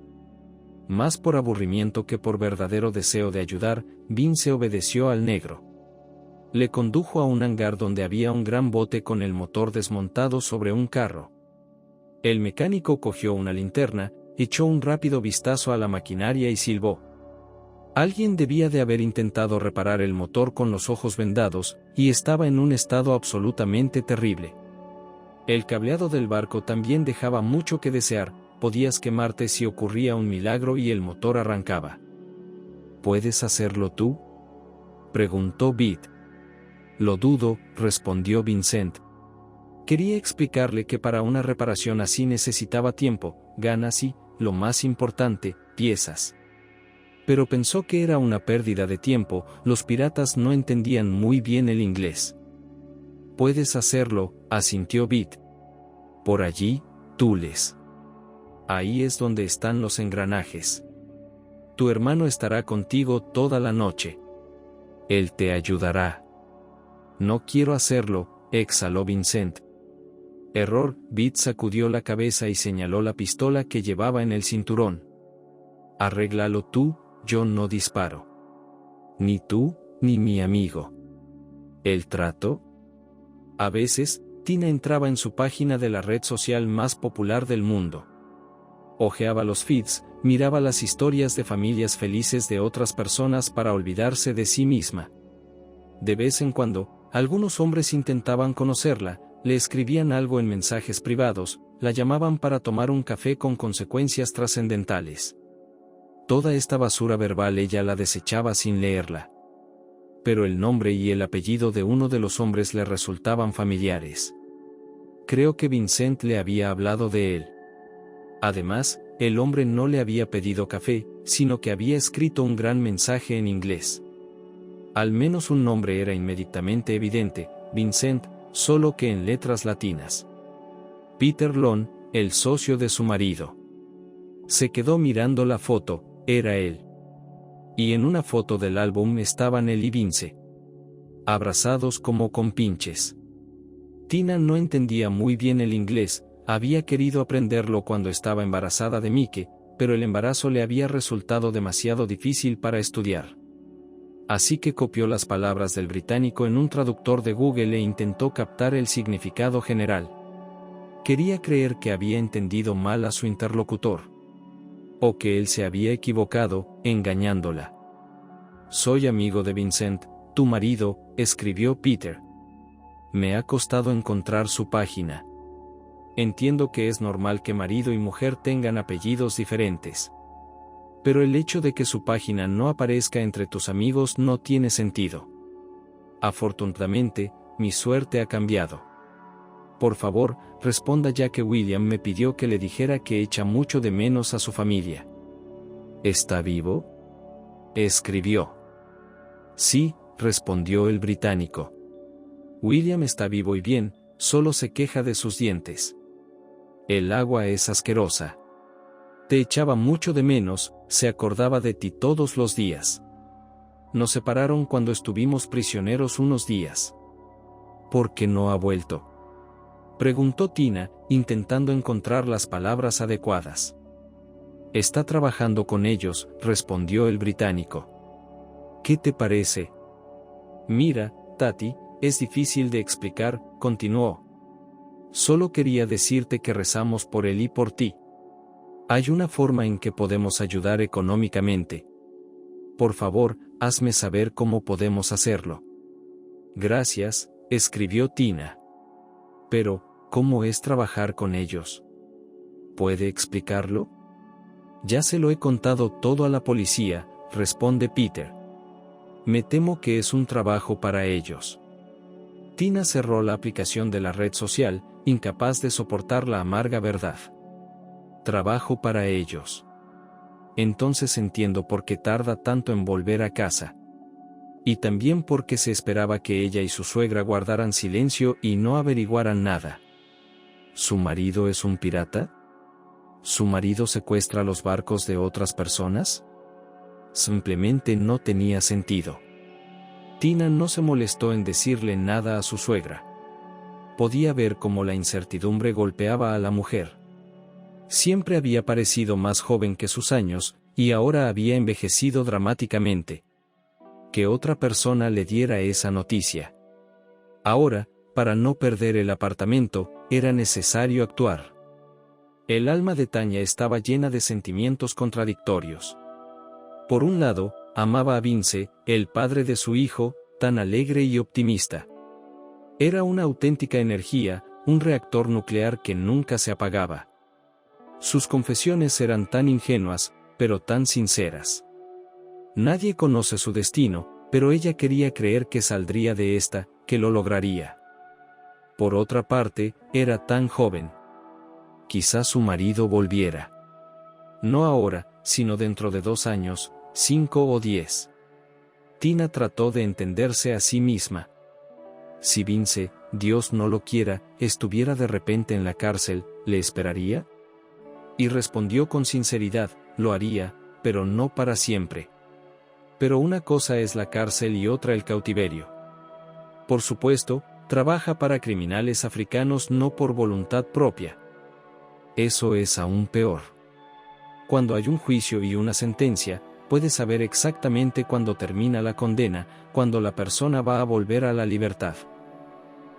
Más por aburrimiento que por verdadero deseo de ayudar, Vince obedeció al negro. Le condujo a un hangar donde había un gran bote con el motor desmontado sobre un carro. El mecánico cogió una linterna, echó un rápido vistazo a la maquinaria y silbó. Alguien debía de haber intentado reparar el motor con los ojos vendados, y estaba en un estado absolutamente terrible. El cableado del barco también dejaba mucho que desear, podías quemarte si ocurría un milagro y el motor arrancaba. ¿Puedes hacerlo tú?, preguntó Beat. Lo dudo, respondió Vincent. Quería explicarle que para una reparación así necesitaba tiempo, ganas y, lo más importante, piezas. Pero pensó que era una pérdida de tiempo, los piratas no entendían muy bien el inglés. Puedes hacerlo, asintió Beat. Por allí, Tules. Ahí es donde están los engranajes. Tu hermano estará contigo toda la noche. Él te ayudará. No quiero hacerlo, exhaló Vincent. Error, Beat sacudió la cabeza y señaló la pistola que llevaba en el cinturón. Arréglalo tú, yo no disparo. Ni tú, ni mi amigo. ¿El trato? A veces, Tina entraba en su página de la red social más popular del mundo. Hojeaba los feeds, miraba las historias de familias felices de otras personas para olvidarse de sí misma. De vez en cuando, algunos hombres intentaban conocerla, le escribían algo en mensajes privados, la llamaban para tomar un café con consecuencias trascendentales. Toda esta basura verbal ella la desechaba sin leerla. Pero el nombre y el apellido de uno de los hombres le resultaban familiares. Creo que Vincent le había hablado de él. Además, el hombre no le había pedido café, sino que había escrito un gran mensaje en inglés. Al menos un nombre era inmediatamente evidente, Vincent, solo que en letras latinas. Peter Long, el socio de su marido. Se quedó mirando la foto, era él. Y en una foto del álbum estaban él y Vince. Abrazados como compinches. Tina no entendía muy bien el inglés, había querido aprenderlo cuando estaba embarazada de Mike, pero el embarazo le había resultado demasiado difícil para estudiar. Así que copió las palabras del británico en un traductor de Google e intentó captar el significado general. Quería creer que había entendido mal a su interlocutor. O que él se había equivocado, engañándola. Soy amigo de Vincent, tu marido, escribió Peter. Me ha costado encontrar su página. Entiendo que es normal que marido y mujer tengan apellidos diferentes. Pero el hecho de que su página no aparezca entre tus amigos no tiene sentido. Afortunadamente, mi suerte ha cambiado. Por favor, responda ya que William me pidió que le dijera que echa mucho de menos a su familia. ¿Está vivo?, escribió. Sí, respondió el británico. William está vivo y bien, solo se queja de sus dientes. El agua es asquerosa. Te echaba mucho de menos, se acordaba de ti todos los días. Nos separaron cuando estuvimos prisioneros unos días. ¿Por qué no ha vuelto?, preguntó Tina, intentando encontrar las palabras adecuadas. Está trabajando con ellos, respondió el británico. ¿Qué te parece? Mira, Tati, es difícil de explicar, continuó. Solo quería decirte que rezamos por él y por ti. Hay una forma en que podemos ayudar económicamente. Por favor, hazme saber cómo podemos hacerlo. Gracias, escribió Tina. Pero, ¿cómo es trabajar con ellos? ¿Puede explicarlo? Ya se lo he contado todo a la policía, responde Peter. Me temo que es un trabajo para ellos. Tina cerró la aplicación de la red social, incapaz de soportar la amarga verdad. Trabajo para ellos. Entonces entiendo por qué tarda tanto en volver a casa. Y también porque se esperaba que ella y su suegra guardaran silencio y no averiguaran nada. ¿Su marido es un pirata? ¿Su marido secuestra los barcos de otras personas? Simplemente no tenía sentido. Tina no se molestó en decirle nada a su suegra. Podía ver cómo la incertidumbre golpeaba a la mujer. Siempre había parecido más joven que sus años, y ahora había envejecido dramáticamente. Que otra persona le diera esa noticia. Ahora, para no perder el apartamento, era necesario actuar. El alma de Tanya estaba llena de sentimientos contradictorios. Por un lado, Amaba a Vince, el padre de su hijo, tan alegre y optimista. Era una auténtica energía, un reactor nuclear que nunca se apagaba. Sus confesiones eran tan ingenuas, pero tan sinceras. Nadie conoce su destino, pero ella quería creer que saldría de esta, que lo lograría. Por otra parte, era tan joven. Quizás su marido volviera. No ahora, sino dentro de 2 años, 5 o 10. Tina trató de entenderse a sí misma. Si Vince, Dios no lo quiera, estuviera de repente en la cárcel, ¿le esperaría? Y respondió con sinceridad, lo haría, pero no para siempre. Pero una cosa es la cárcel y otra el cautiverio. Por supuesto, trabaja para criminales africanos no por voluntad propia. Eso es aún peor. Cuando hay un juicio y una sentencia, puedes saber exactamente cuándo termina la condena, cuando la persona va a volver a la libertad.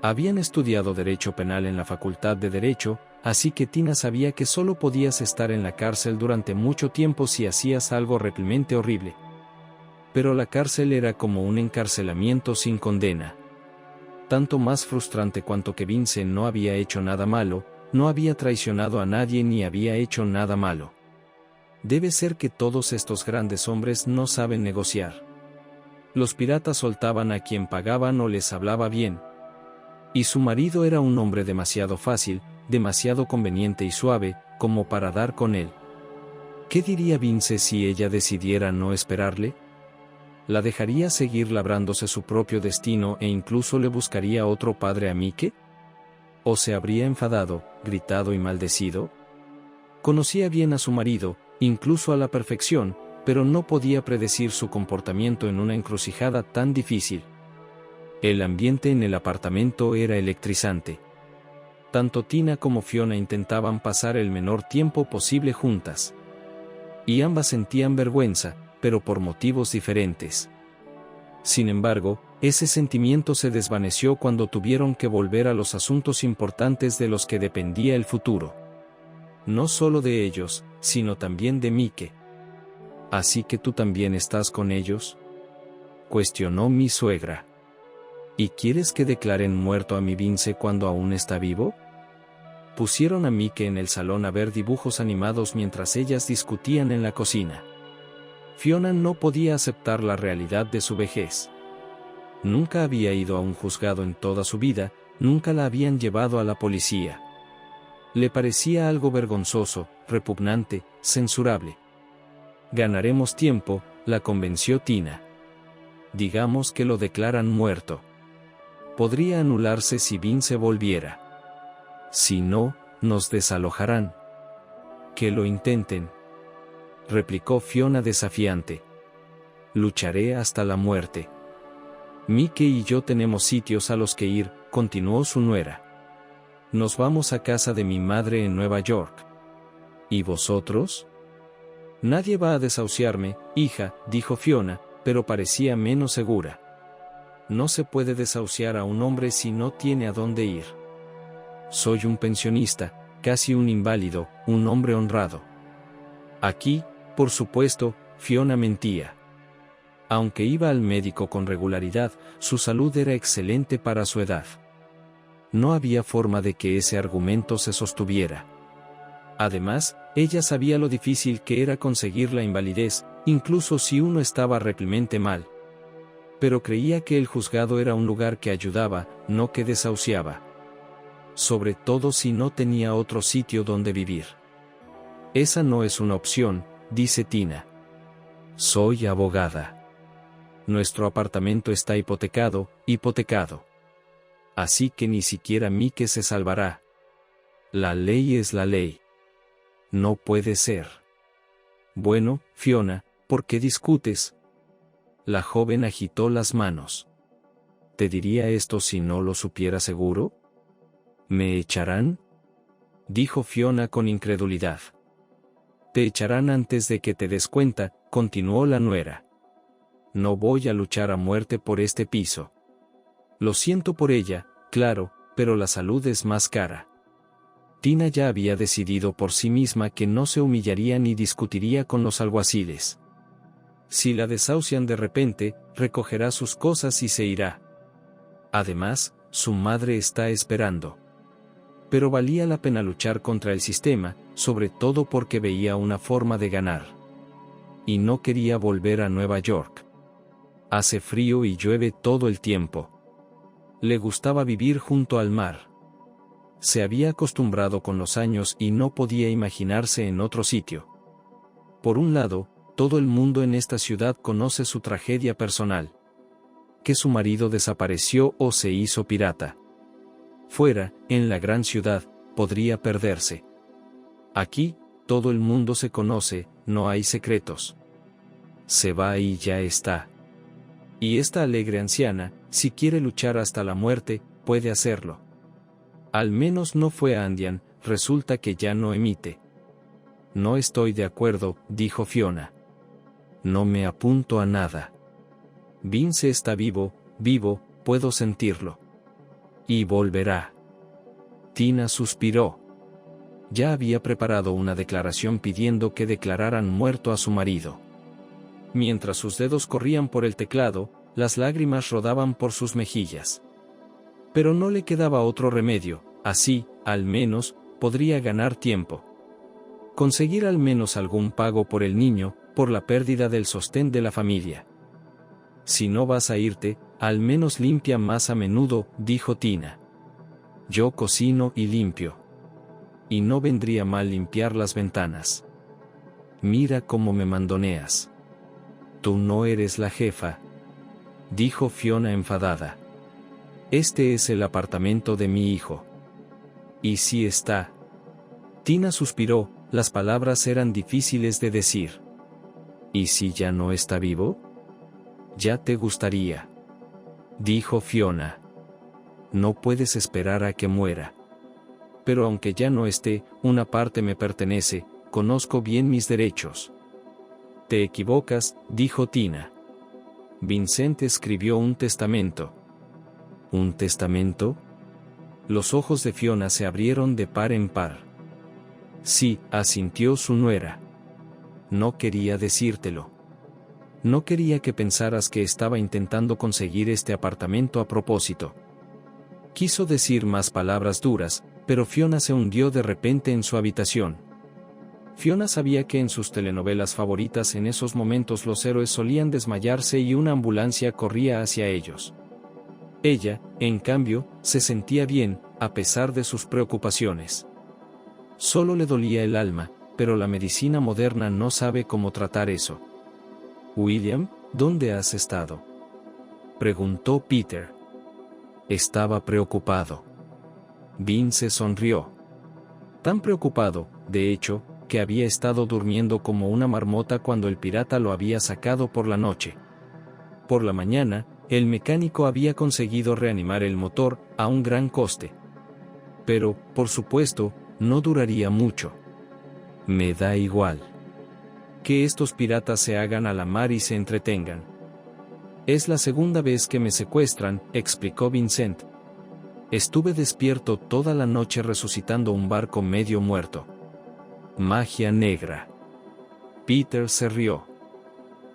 Habían estudiado Derecho Penal en la Facultad de Derecho, así que Tina sabía que solo podías estar en la cárcel durante mucho tiempo si hacías algo realmente horrible. Pero la cárcel era como un encarcelamiento sin condena. Tanto más frustrante cuanto que Vince no había hecho nada malo, no había traicionado a nadie ni había hecho nada malo. Debe ser que todos estos grandes hombres no saben negociar. Los piratas soltaban a quien pagaban o les hablaba bien. Y su marido era un hombre demasiado fácil, demasiado conveniente y suave, como para dar con él. ¿Qué diría Vince si ella decidiera no esperarle? ¿La dejaría seguir labrándose su propio destino e incluso le buscaría otro padre a Mike? ¿O se habría enfadado, gritado y maldecido? Conocía bien a su marido, incluso a la perfección, pero no podía predecir su comportamiento en una encrucijada tan difícil. El ambiente en el apartamento era electrizante. Tanto Tina como Fiona intentaban pasar el menor tiempo posible juntas. Y ambas sentían vergüenza, pero por motivos diferentes. Sin embargo, ese sentimiento se desvaneció cuando tuvieron que volver a los asuntos importantes de los que dependía el futuro. No solo de ellos, sino también de Mike. ¿Así que tú también estás con ellos?, cuestionó mi suegra. ¿Y quieres que declaren muerto a mi Vince cuando aún está vivo? Pusieron a Mike en el salón a ver dibujos animados mientras ellas discutían en la cocina. Fiona no podía aceptar la realidad de su vejez. Nunca había ido a un juzgado en toda su vida, nunca la habían llevado a la policía. Le parecía algo vergonzoso, repugnante, censurable. Ganaremos tiempo, la convenció Tina. Digamos que lo declaran muerto. Podría anularse si Vince volviera. Si no, nos desalojarán. Que lo intenten, replicó Fiona desafiante. Lucharé hasta la muerte. Mike y yo tenemos sitios a los que ir, continuó su nuera. Nos vamos a casa de mi madre en Nueva York. ¿Y vosotros? Nadie va a desahuciarme, hija, dijo Fiona, pero parecía menos segura. No se puede desahuciar a un hombre si no tiene a dónde ir. Soy un pensionista, casi un inválido, un hombre honrado. Aquí, por supuesto, Fiona mentía. Aunque iba al médico con regularidad, su salud era excelente para su edad. No había forma de que ese argumento se sostuviera. Además, ella sabía lo difícil que era conseguir la invalidez, incluso si uno estaba realmente mal. Pero creía que el juzgado era un lugar que ayudaba, no que desahuciaba. Sobre todo si no tenía otro sitio donde vivir. Esa no es una opción, dice Tina. Soy abogada. Nuestro apartamento está hipotecado. Así que ni siquiera Mike se salvará. La ley es la ley. No puede ser. Bueno, Fiona, ¿por qué discutes? La joven agitó las manos. ¿Te diría esto si no lo supiera seguro? ¿Me echarán?, dijo Fiona con incredulidad. Te echarán antes de que te des cuenta, continuó la nuera. No voy a luchar a muerte por este piso. Lo siento por ella, claro, pero la salud es más cara. Tina ya había decidido por sí misma que no se humillaría ni discutiría con los alguaciles. Si la desahucian de repente, recogerá sus cosas y se irá. Además, su madre está esperando. Pero valía la pena luchar contra el sistema, sobre todo porque veía una forma de ganar. Y no quería volver a Nueva York. Hace frío y llueve todo el tiempo. Le gustaba vivir junto al mar. Se había acostumbrado con los años y no podía imaginarse en otro sitio. Por un lado, todo el mundo en esta ciudad conoce su tragedia personal. Que su marido desapareció o se hizo pirata. Fuera, en la gran ciudad, podría perderse. Aquí, todo el mundo se conoce, no hay secretos. Se va y ya está. Y esta alegre anciana, si quiere luchar hasta la muerte, puede hacerlo. Al menos no fue a Andian, resulta que ya no emite. No estoy de acuerdo, dijo Fiona. No me apunto a nada. Vince está vivo, puedo sentirlo. Y volverá. Tina suspiró. Ya había preparado una declaración pidiendo que declararan muerto a su marido. Mientras sus dedos corrían por el teclado, las lágrimas rodaban por sus mejillas. Pero no le quedaba otro remedio, así, al menos, podría ganar tiempo. Conseguir al menos algún pago por el niño, por la pérdida del sostén de la familia. Si no vas a irte, al menos limpia más a menudo, dijo Tina. Yo cocino y limpio. Y no vendría mal limpiar las ventanas. Mira cómo me mandoneas. Tú no eres la jefa, dijo Fiona enfadada. Este es el apartamento de mi hijo. ¿Y si está? Tina suspiró, las palabras eran difíciles de decir. ¿Y si ya no está vivo? Ya te gustaría, dijo Fiona. No puedes esperar a que muera. Pero aunque ya no esté, una parte me pertenece, conozco bien mis derechos. Te equivocas, dijo Tina. Vincent escribió un testamento. ¿Un testamento? Los ojos de Fiona se abrieron de par en par. Sí, asintió su nuera. No quería decírtelo. No quería que pensaras que estaba intentando conseguir este apartamento a propósito. Quiso decir más palabras duras, pero Fiona se hundió de repente en su habitación. Fiona sabía que en sus telenovelas favoritas en esos momentos los héroes solían desmayarse y una ambulancia corría hacia ellos. Ella, en cambio, se sentía bien, a pesar de sus preocupaciones. Solo le dolía el alma, pero la medicina moderna no sabe cómo tratar eso. William, ¿dónde has estado?, preguntó Peter. Estaba preocupado. Vince sonrió. Tan preocupado, de hecho, que había estado durmiendo como una marmota cuando el pirata lo había sacado por la noche. Por la mañana, el mecánico había conseguido reanimar el motor, a un gran coste. Pero, por supuesto, no duraría mucho. Me da igual. Que estos piratas se hagan a la mar y se entretengan. Es la segunda vez que me secuestran, explicó Vincent. Estuve despierto toda la noche resucitando un barco medio muerto. Magia negra. Peter se rió.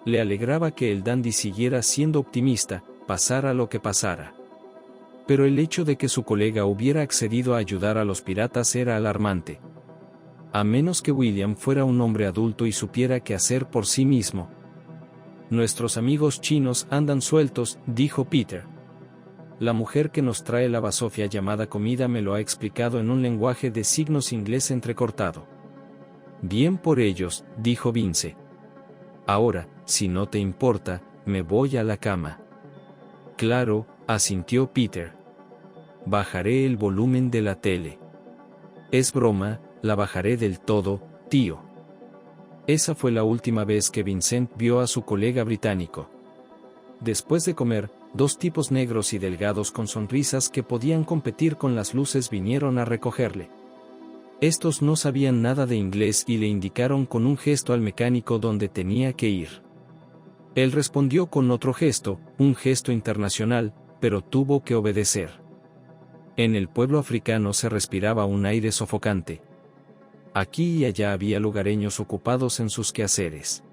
Le alegraba que el dandy siguiera siendo optimista, pasara lo que pasara. Pero el hecho de que su colega hubiera accedido a ayudar a los piratas era alarmante. A menos que William fuera un hombre adulto y supiera qué hacer por sí mismo. Nuestros amigos chinos andan sueltos, dijo Peter. La mujer que nos trae la basofia llamada comida me lo ha explicado en un lenguaje de signos inglés entrecortado. Bien por ellos, dijo Vince. Ahora, si no te importa, me voy a la cama. Claro, asintió Peter. Bajaré el volumen de la tele. Es broma, la bajaré del todo, tío. Esa fue la última vez que Vincent vio a su colega británico. Después de comer, dos tipos negros y delgados con sonrisas que podían competir con las luces vinieron a recogerle. Estos no sabían nada de inglés y le indicaron con un gesto al mecánico dónde tenía que ir. Él respondió con otro gesto, un gesto internacional, pero tuvo que obedecer. En el pueblo africano se respiraba un aire sofocante. Aquí y allá había lugareños ocupados en sus quehaceres.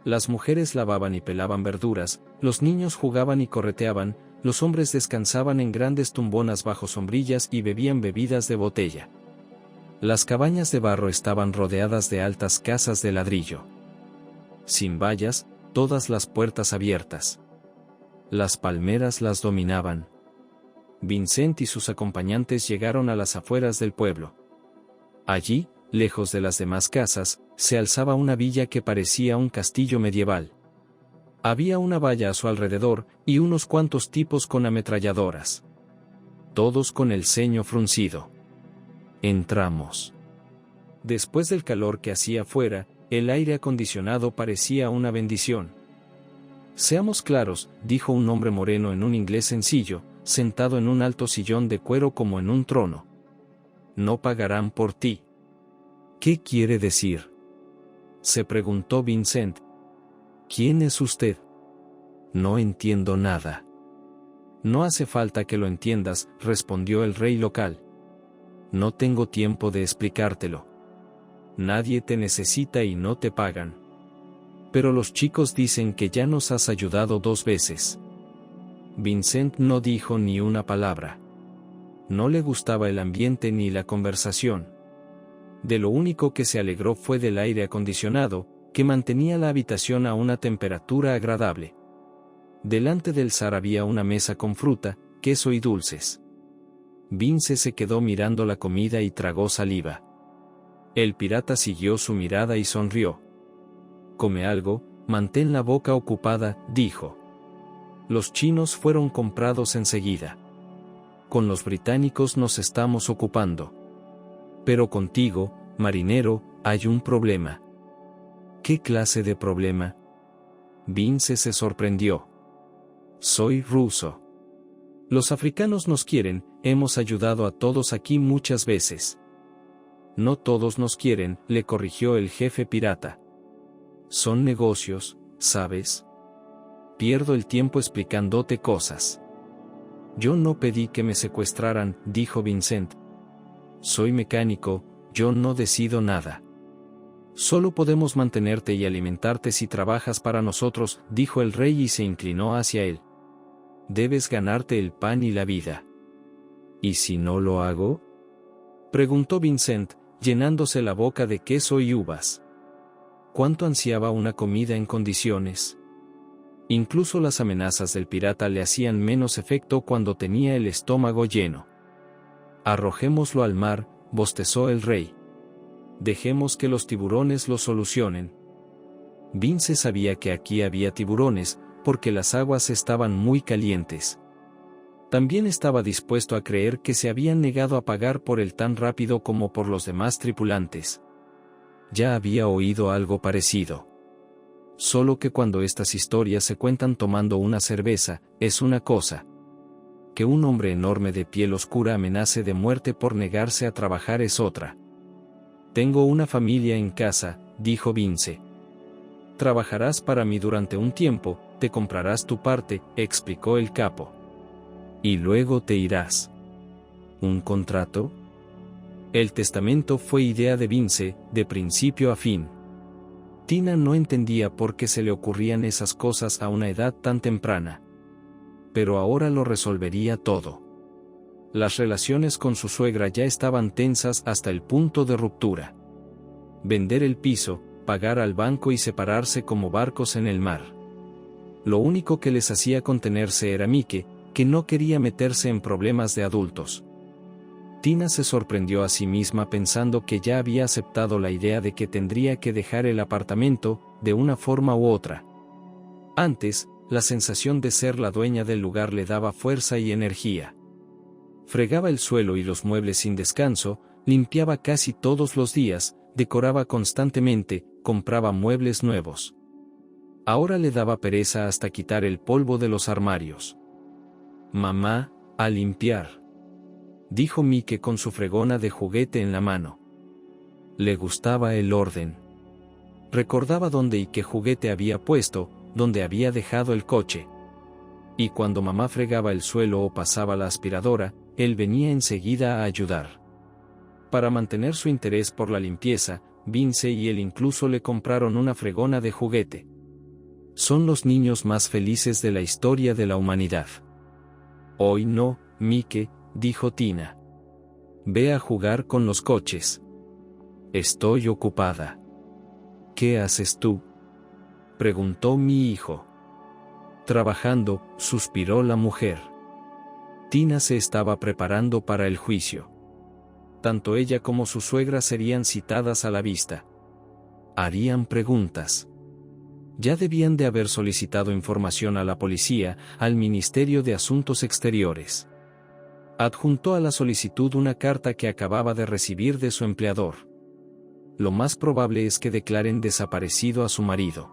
Las mujeres lavaban y pelaban verduras, los niños jugaban y correteaban, los hombres descansaban en grandes tumbonas bajo sombrillas y bebían bebidas de botella. Las cabañas de barro estaban rodeadas de altas casas de ladrillo. Sin vallas, todas las puertas abiertas. Las palmeras las dominaban. Vincent y sus acompañantes llegaron a las afueras del pueblo. Allí, lejos de las demás casas, se alzaba una villa que parecía un castillo medieval. Había una valla a su alrededor, y unos cuantos tipos con ametralladoras. Todos con el ceño fruncido. Entramos. Después del calor que hacía fuera, el aire acondicionado parecía una bendición. Seamos claros, dijo un hombre moreno en un inglés sencillo, sentado en un alto sillón de cuero como en un trono. No pagarán por ti. ¿Qué quiere decir? Se preguntó Vincent. ¿Quién es usted? No entiendo nada. No hace falta que lo entiendas, respondió el rey local. No tengo tiempo de explicártelo. Nadie te necesita y no te pagan. Pero los chicos dicen que ya nos has ayudado 2 veces. Vincent no dijo ni una palabra. No le gustaba el ambiente ni la conversación. De lo único que se alegró fue del aire acondicionado, que mantenía la habitación a una temperatura agradable. Delante del zar había una mesa con fruta, queso y dulces. Vince se quedó mirando la comida y tragó saliva. El pirata siguió su mirada y sonrió. Come algo, mantén la boca ocupada, dijo. Los chinos fueron comprados enseguida. Con los británicos nos estamos ocupando. Pero contigo, marinero, hay un problema. ¿Qué clase de problema? Vince se sorprendió. Soy ruso. Los africanos nos quieren, hemos ayudado a todos aquí muchas veces. No todos nos quieren, le corrigió el jefe pirata. Son negocios, ¿sabes? Pierdo el tiempo explicándote cosas. Yo no pedí que me secuestraran, dijo Vincent. Soy mecánico, yo no decido nada. Solo podemos mantenerte y alimentarte si trabajas para nosotros, dijo el rey y se inclinó hacia él. Debes ganarte el pan y la vida. ¿Y si no lo hago? Preguntó Vincent, llenándose la boca de queso y uvas. ¿Cuánto ansiaba una comida en condiciones? Incluso las amenazas del pirata le hacían menos efecto cuando tenía el estómago lleno. Arrojémoslo al mar, bostezó el rey. Dejemos que los tiburones lo solucionen. Vince sabía que aquí había tiburones, porque las aguas estaban muy calientes. También estaba dispuesto a creer que se habían negado a pagar por él tan rápido como por los demás tripulantes. Ya había oído algo parecido. Solo que cuando estas historias se cuentan tomando una cerveza, es una cosa. Que un hombre enorme de piel oscura amenace de muerte por negarse a trabajar es otra. Tengo una familia en casa, dijo Vince. Trabajarás para mí durante un tiempo, te comprarás tu parte, explicó el capo. Y luego te irás. ¿Un contrato? El testamento fue idea de Vince, de principio a fin. Tina no entendía por qué se le ocurrían esas cosas a una edad tan temprana. Pero ahora lo resolvería todo. Las relaciones con su suegra ya estaban tensas hasta el punto de ruptura. Vender el piso, pagar al banco y separarse como barcos en el mar. Lo único que les hacía contenerse era Mike, que no quería meterse en problemas de adultos. Tina se sorprendió a sí misma pensando que ya había aceptado la idea de que tendría que dejar el apartamento, de una forma u otra. Antes, la sensación de ser la dueña del lugar le daba fuerza y energía. Fregaba el suelo y los muebles sin descanso, limpiaba casi todos los días, decoraba constantemente, compraba muebles nuevos. Ahora le daba pereza hasta quitar el polvo de los armarios. Mamá, a limpiar, dijo Mike con su fregona de juguete en la mano. Le gustaba el orden. Recordaba dónde y qué juguete había puesto, dónde había dejado el coche. Y cuando mamá fregaba el suelo o pasaba la aspiradora, él venía enseguida a ayudar. Para mantener su interés por la limpieza, Vince y él incluso le compraron una fregona de juguete. son los niños más felices de la historia de la humanidad. Hoy no, Mike, dijo Tina. Ve a jugar con los coches. Estoy ocupada. ¿Qué haces tú?, preguntó mi hijo. Trabajando, suspiró la mujer. Tina se estaba preparando para el juicio. Tanto ella como su suegra serían citadas a la vista. Harían preguntas. Ya debían de haber solicitado información a la policía, al Ministerio de Asuntos Exteriores. Adjuntó a la solicitud una carta que acababa de recibir de su empleador. Lo más probable es que declaren desaparecido a su marido.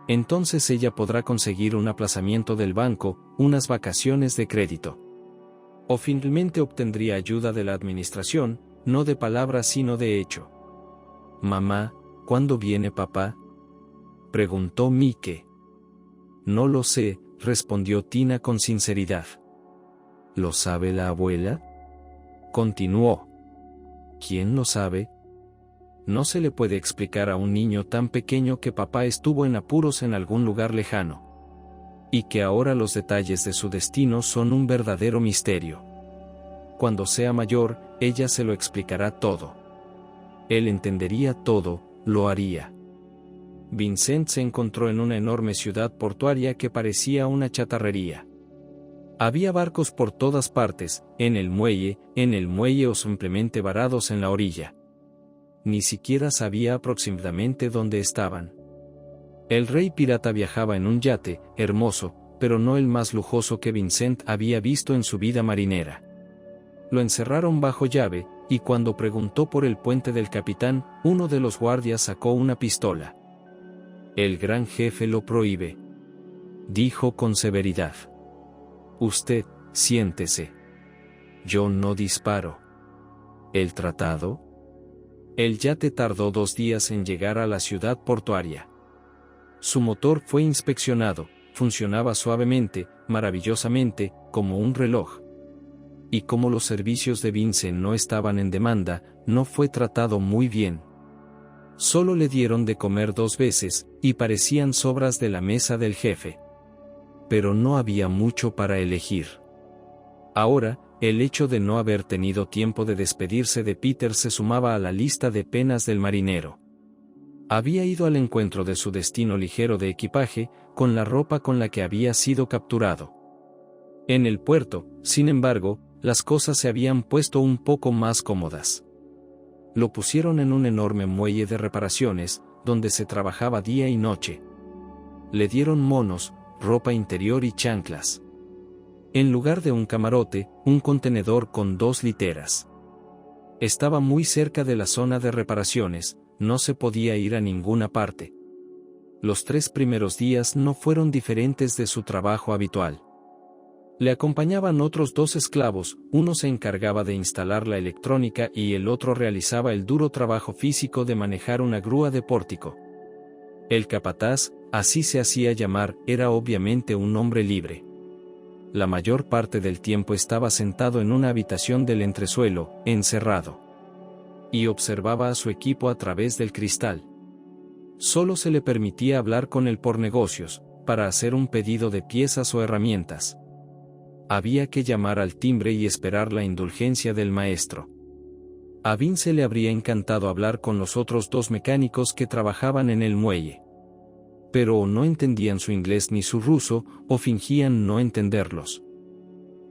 Entonces ella podrá conseguir un aplazamiento del banco, unas vacaciones de crédito. O finalmente obtendría ayuda de la administración, no de palabra sino de hecho. Mamá, ¿cuándo viene papá?, preguntó Mike. No lo sé, respondió Tina con sinceridad. ¿Lo sabe la abuela?, continuó. ¿Quién lo sabe? No se le puede explicar a un niño tan pequeño que papá estuvo en apuros en algún lugar lejano. Y que ahora los detalles de su destino son un verdadero misterio. Cuando sea mayor, ella se lo explicará todo. Él entendería todo, lo haría. Vincent se encontró en una enorme ciudad portuaria que parecía una chatarrería. Había barcos por todas partes, en el muelle o simplemente varados en la orilla. Ni siquiera sabía aproximadamente dónde estaban. El rey pirata viajaba en un yate, hermoso, pero no el más lujoso que Vincent había visto en su vida marinera. Lo encerraron bajo llave, y cuando preguntó por el puente del capitán, uno de los guardias sacó una pistola. El gran jefe lo prohíbe, dijo con severidad. Usted, siéntese. Yo no disparo. ¿El tratado? El yate tardó 2 días en llegar a la ciudad portuaria. Su motor fue inspeccionado, funcionaba suavemente, maravillosamente, como un reloj. Y como los servicios de Vincent no estaban en demanda, no fue tratado muy bien. Solo le dieron de comer 2 veces, y parecían sobras de la mesa del jefe. Pero no había mucho para elegir. Ahora, el hecho de no haber tenido tiempo de despedirse de Peter se sumaba a la lista de penas del marinero. Había ido al encuentro de su destino ligero de equipaje, con la ropa con la que había sido capturado. En el puerto, sin embargo, las cosas se habían puesto un poco más cómodas. Lo pusieron en un enorme muelle de reparaciones, donde se trabajaba día y noche. Le dieron monos, ropa interior y chanclas. En lugar de un camarote, un contenedor con 2 literas. Estaba muy cerca de la zona de reparaciones, no se podía ir a ninguna parte. Los 3 primeros días no fueron diferentes de su trabajo habitual. Le acompañaban otros 2 esclavos, uno se encargaba de instalar la electrónica y el otro realizaba el duro trabajo físico de manejar una grúa de pórtico. El capataz, así se hacía llamar, era obviamente un hombre libre. La mayor parte del tiempo estaba sentado en una habitación del entresuelo, encerrado. Y observaba a su equipo a través del cristal. Solo se le permitía hablar con él por negocios, para hacer un pedido de piezas o herramientas. Había que llamar al timbre y esperar la indulgencia del maestro. A Vince le habría encantado hablar con los otros 2 mecánicos que trabajaban en el muelle. Pero o no entendían su inglés ni su ruso, o fingían no entenderlos.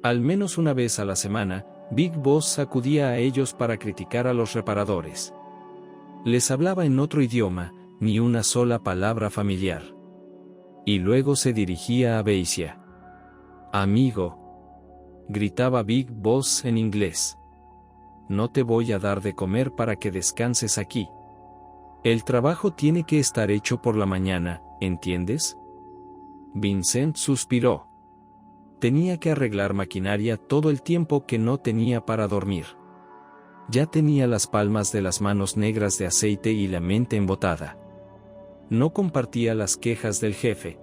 Al menos una vez a la semana, Big Boss acudía a ellos para criticar a los reparadores. Les hablaba en otro idioma, ni una sola palabra familiar. Y luego se dirigía a Beisia. Amigo, gritaba Big Boss en inglés. No te voy a dar de comer para que descanses aquí. El trabajo tiene que estar hecho por la mañana, ¿entiendes? Vincent suspiró. Tenía que arreglar maquinaria todo el tiempo que no tenía para dormir. Ya tenía las palmas de las manos negras de aceite y la mente embotada. No compartía las quejas del jefe.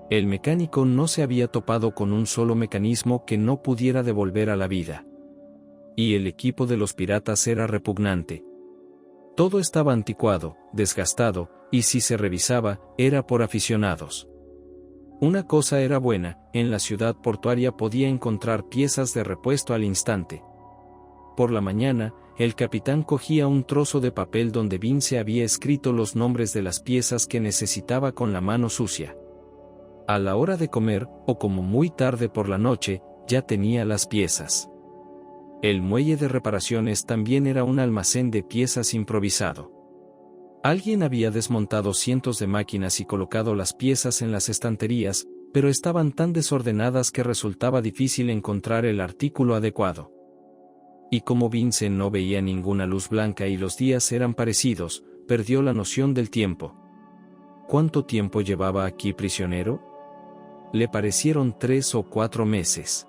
El mecánico no se había topado con un solo mecanismo que no pudiera devolver a la vida. Y el equipo de los piratas era repugnante. Todo estaba anticuado, desgastado, y si se revisaba, era por aficionados. Una cosa era buena, en la ciudad portuaria podía encontrar piezas de repuesto al instante. Por la mañana, el capitán cogía un trozo de papel donde Vince había escrito los nombres de las piezas que necesitaba con la mano sucia. A la hora de comer, o como muy tarde por la noche, ya tenía las piezas. El muelle de reparaciones también era un almacén de piezas improvisado. Alguien había desmontado cientos de máquinas y colocado las piezas en las estanterías, pero estaban tan desordenadas que resultaba difícil encontrar el artículo adecuado. Y como Vince no veía ninguna luz blanca y los días eran parecidos, perdió la noción del tiempo. ¿Cuánto tiempo llevaba aquí prisionero? Le parecieron 3 o 4 meses.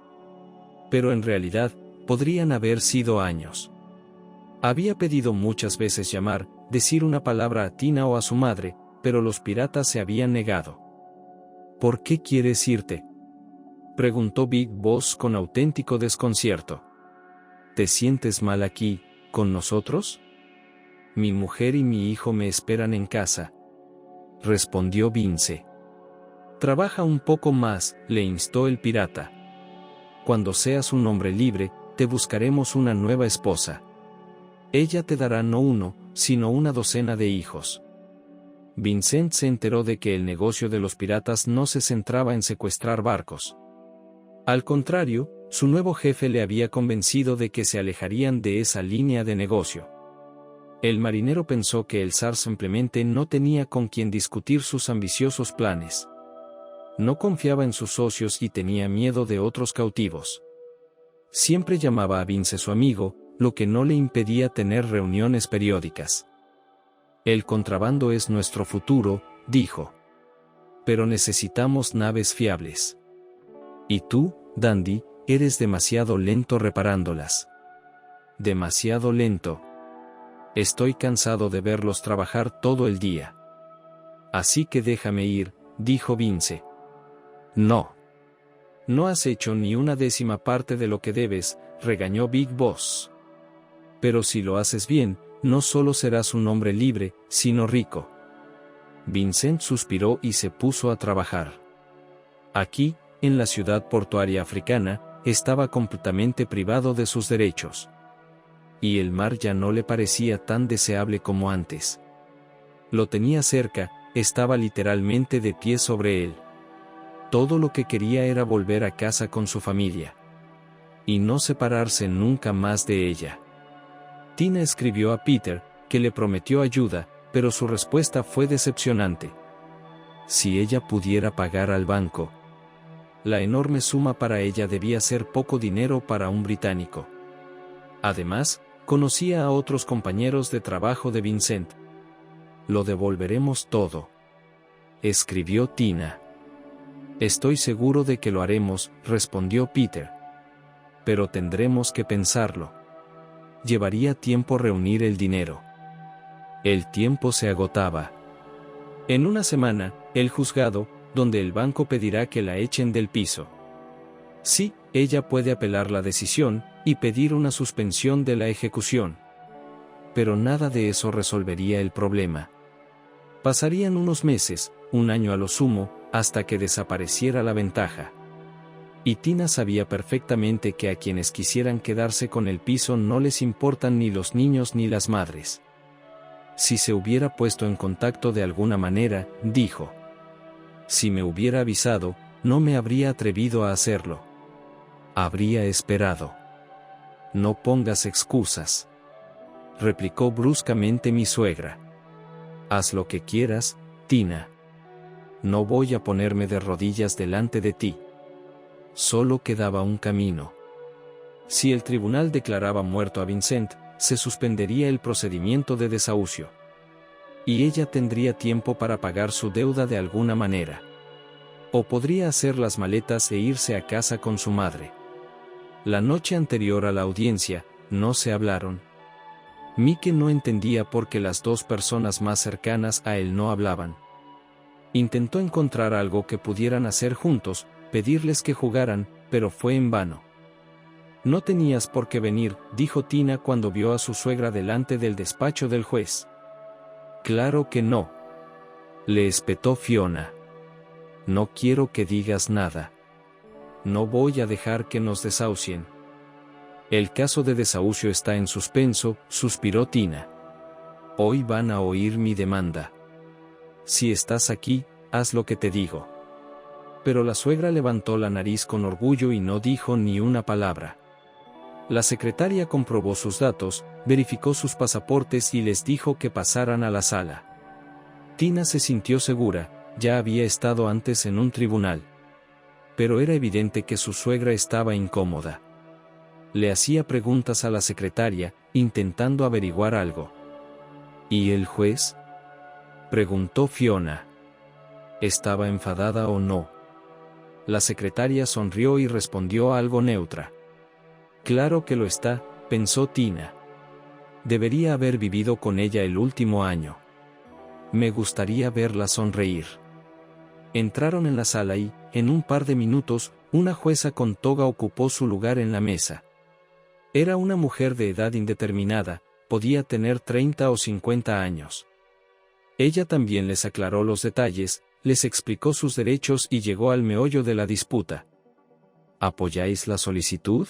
Pero en realidad, podrían haber sido años. Había pedido muchas veces llamar, decir una palabra a Tina o a su madre, pero los piratas se habían negado. ¿Por qué quieres irte?, preguntó Big Boss con auténtico desconcierto. ¿Te sientes mal aquí, con nosotros? Mi mujer y mi hijo me esperan en casa, respondió Vince. Trabaja un poco más, le instó el pirata. Cuando seas un hombre libre, te buscaremos una nueva esposa. Ella te dará no uno, sino una docena de hijos. Vincent se enteró de que el negocio de los piratas no se centraba en secuestrar barcos. Al contrario, su nuevo jefe le había convencido de que se alejarían de esa línea de negocio. El marinero pensó que el zar simplemente no tenía con quien discutir sus ambiciosos planes. No confiaba en sus socios y tenía miedo de otros cautivos. Siempre llamaba a Vince su amigo, lo que no le impedía tener reuniones periódicas. El contrabando es nuestro futuro, dijo. Pero necesitamos naves fiables. Y tú, Dandy, eres demasiado lento reparándolas. Demasiado lento. Estoy cansado de verlos trabajar todo el día. Así que déjame ir, dijo Vince. No. No has hecho ni una décima parte de lo que debes, regañó Big Boss. Pero si lo haces bien, no solo serás un hombre libre, sino rico. Vincent suspiró y se puso a trabajar. Aquí, en la ciudad portuaria africana, estaba completamente privado de sus derechos. Y el mar ya no le parecía tan deseable como antes. Lo tenía cerca, estaba literalmente de pie sobre él. Todo lo que quería era volver a casa con su familia. Y no separarse nunca más de ella. Tina escribió a Peter, que le prometió ayuda, pero su respuesta fue decepcionante. Si ella pudiera pagar al banco. La enorme suma para ella debía ser poco dinero para un británico. Además, conocía a otros compañeros de trabajo de Vincent. Lo devolveremos todo, escribió Tina. Estoy seguro de que lo haremos, respondió Peter. Pero tendremos que pensarlo. Llevaría tiempo reunir el dinero. El tiempo se agotaba. En una semana, el juzgado, donde el banco pedirá que la echen del piso. Sí, ella puede apelar la decisión y pedir una suspensión de la ejecución. Pero nada de eso resolvería el problema. Pasarían unos meses, un año a lo sumo, hasta que desapareciera la ventaja. Y Tina sabía perfectamente que a quienes quisieran quedarse con el piso no les importan ni los niños ni las madres. Si se hubiera puesto en contacto de alguna manera, dijo. Si me hubiera avisado, no me habría atrevido a hacerlo. Habría esperado. No pongas excusas, replicó bruscamente mi suegra. Haz lo que quieras, Tina. No voy a ponerme de rodillas delante de ti. Solo quedaba un camino. Si el tribunal declaraba muerto a Vincent, se suspendería el procedimiento de desahucio. Y ella tendría tiempo para pagar su deuda de alguna manera. O podría hacer las maletas e irse a casa con su madre. La noche anterior a la audiencia, no se hablaron. Mike no entendía por qué las dos personas más cercanas a él no hablaban. Intentó encontrar algo que pudieran hacer juntos, pedirles que jugaran, pero fue en vano. No tenías por qué venir, dijo Tina cuando vio a su suegra delante del despacho del juez. Claro que no. Le espetó Fiona. No quiero que digas nada. No voy a dejar que nos desahucien. El caso de desahucio está en suspenso, suspiró Tina. Hoy van a oír mi demanda. Si estás aquí, haz lo que te digo. Pero la suegra levantó la nariz con orgullo y no dijo ni una palabra. La secretaria comprobó sus datos, verificó sus pasaportes y les dijo que pasaran a la sala. Tina se sintió segura, ya había estado antes en un tribunal. Pero era evidente que su suegra estaba incómoda. Le hacía preguntas a la secretaria, intentando averiguar algo. ¿Y el juez?, preguntó Fiona. ¿Estaba enfadada o no? La secretaria sonrió y respondió algo neutra. Claro que lo está, pensó Tina. Debería haber vivido con ella el último año. Me gustaría verla sonreír. Entraron en la sala y, en un par de minutos, una jueza con toga ocupó su lugar en la mesa. Era una mujer de edad indeterminada, podía tener 30 o 50 años. Ella también les aclaró los detalles, les explicó sus derechos y llegó al meollo de la disputa. ¿Apoyáis la solicitud?,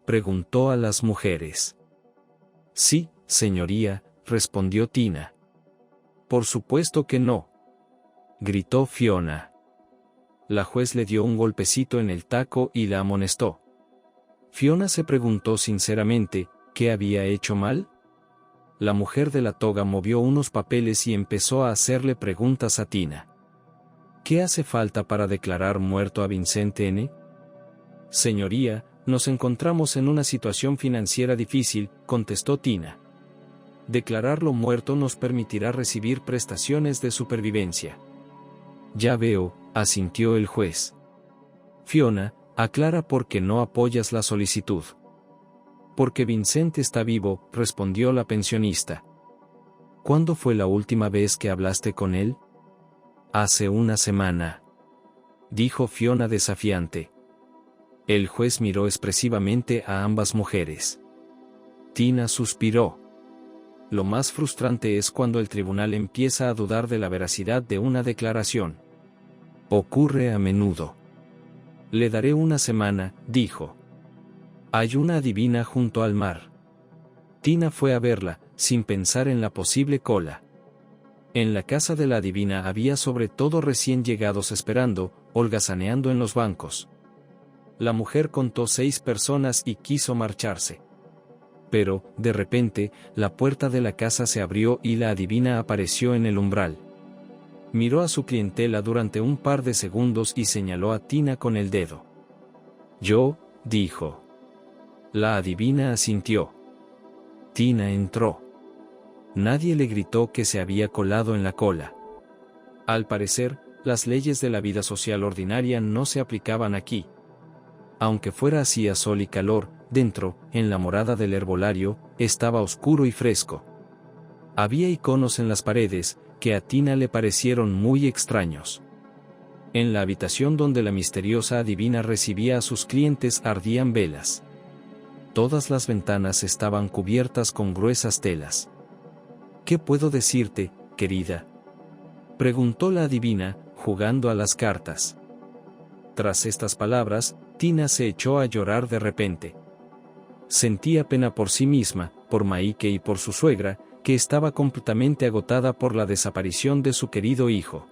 preguntó a las mujeres. Sí, señoría, respondió Tina. Por supuesto que no, gritó Fiona. La juez le dio un golpecito en el taco y la amonestó. Fiona se preguntó sinceramente, ¿qué había hecho mal? La mujer de la toga movió unos papeles y empezó a hacerle preguntas a Tina. ¿Qué hace falta para declarar muerto a Vincente N.? Señoría, nos encontramos en una situación financiera difícil, contestó Tina. Declararlo muerto nos permitirá recibir prestaciones de supervivencia. Ya veo, asintió el juez. Fiona, aclara por qué no apoyas la solicitud. Porque Vincent está vivo, respondió la pensionista. ¿Cuándo fue la última vez que hablaste con él? Hace una semana, dijo Fiona desafiante. El juez miró expresivamente a ambas mujeres. Tina suspiró. Lo más frustrante es cuando el tribunal empieza a dudar de la veracidad de una declaración. Ocurre a menudo. Le daré una semana, dijo. Hay una adivina junto al mar. Tina fue a verla, sin pensar en la posible cola. En la casa de la adivina había sobre todo recién llegados esperando, holgazaneando en los bancos. La mujer contó 6 personas y quiso marcharse. Pero, de repente, la puerta de la casa se abrió y la adivina apareció en el umbral. Miró a su clientela durante un par de segundos y señaló a Tina con el dedo. Yo, dijo. La adivina asintió. Tina entró. Nadie le gritó que se había colado en la cola. Al parecer, las leyes de la vida social ordinaria no se aplicaban aquí. Aunque fuera así a sol y calor, dentro, en la morada del herbolario, estaba oscuro y fresco. Había iconos en las paredes, que a Tina le parecieron muy extraños. En la habitación donde la misteriosa adivina recibía a sus clientes ardían velas. Todas las ventanas estaban cubiertas con gruesas telas. ¿Qué puedo decirte, querida?, preguntó la adivina, jugando a las cartas. Tras estas palabras, Tina se echó a llorar de repente. Sentía pena por sí misma, por Maike y por su suegra, que estaba completamente agotada por la desaparición de su querido hijo.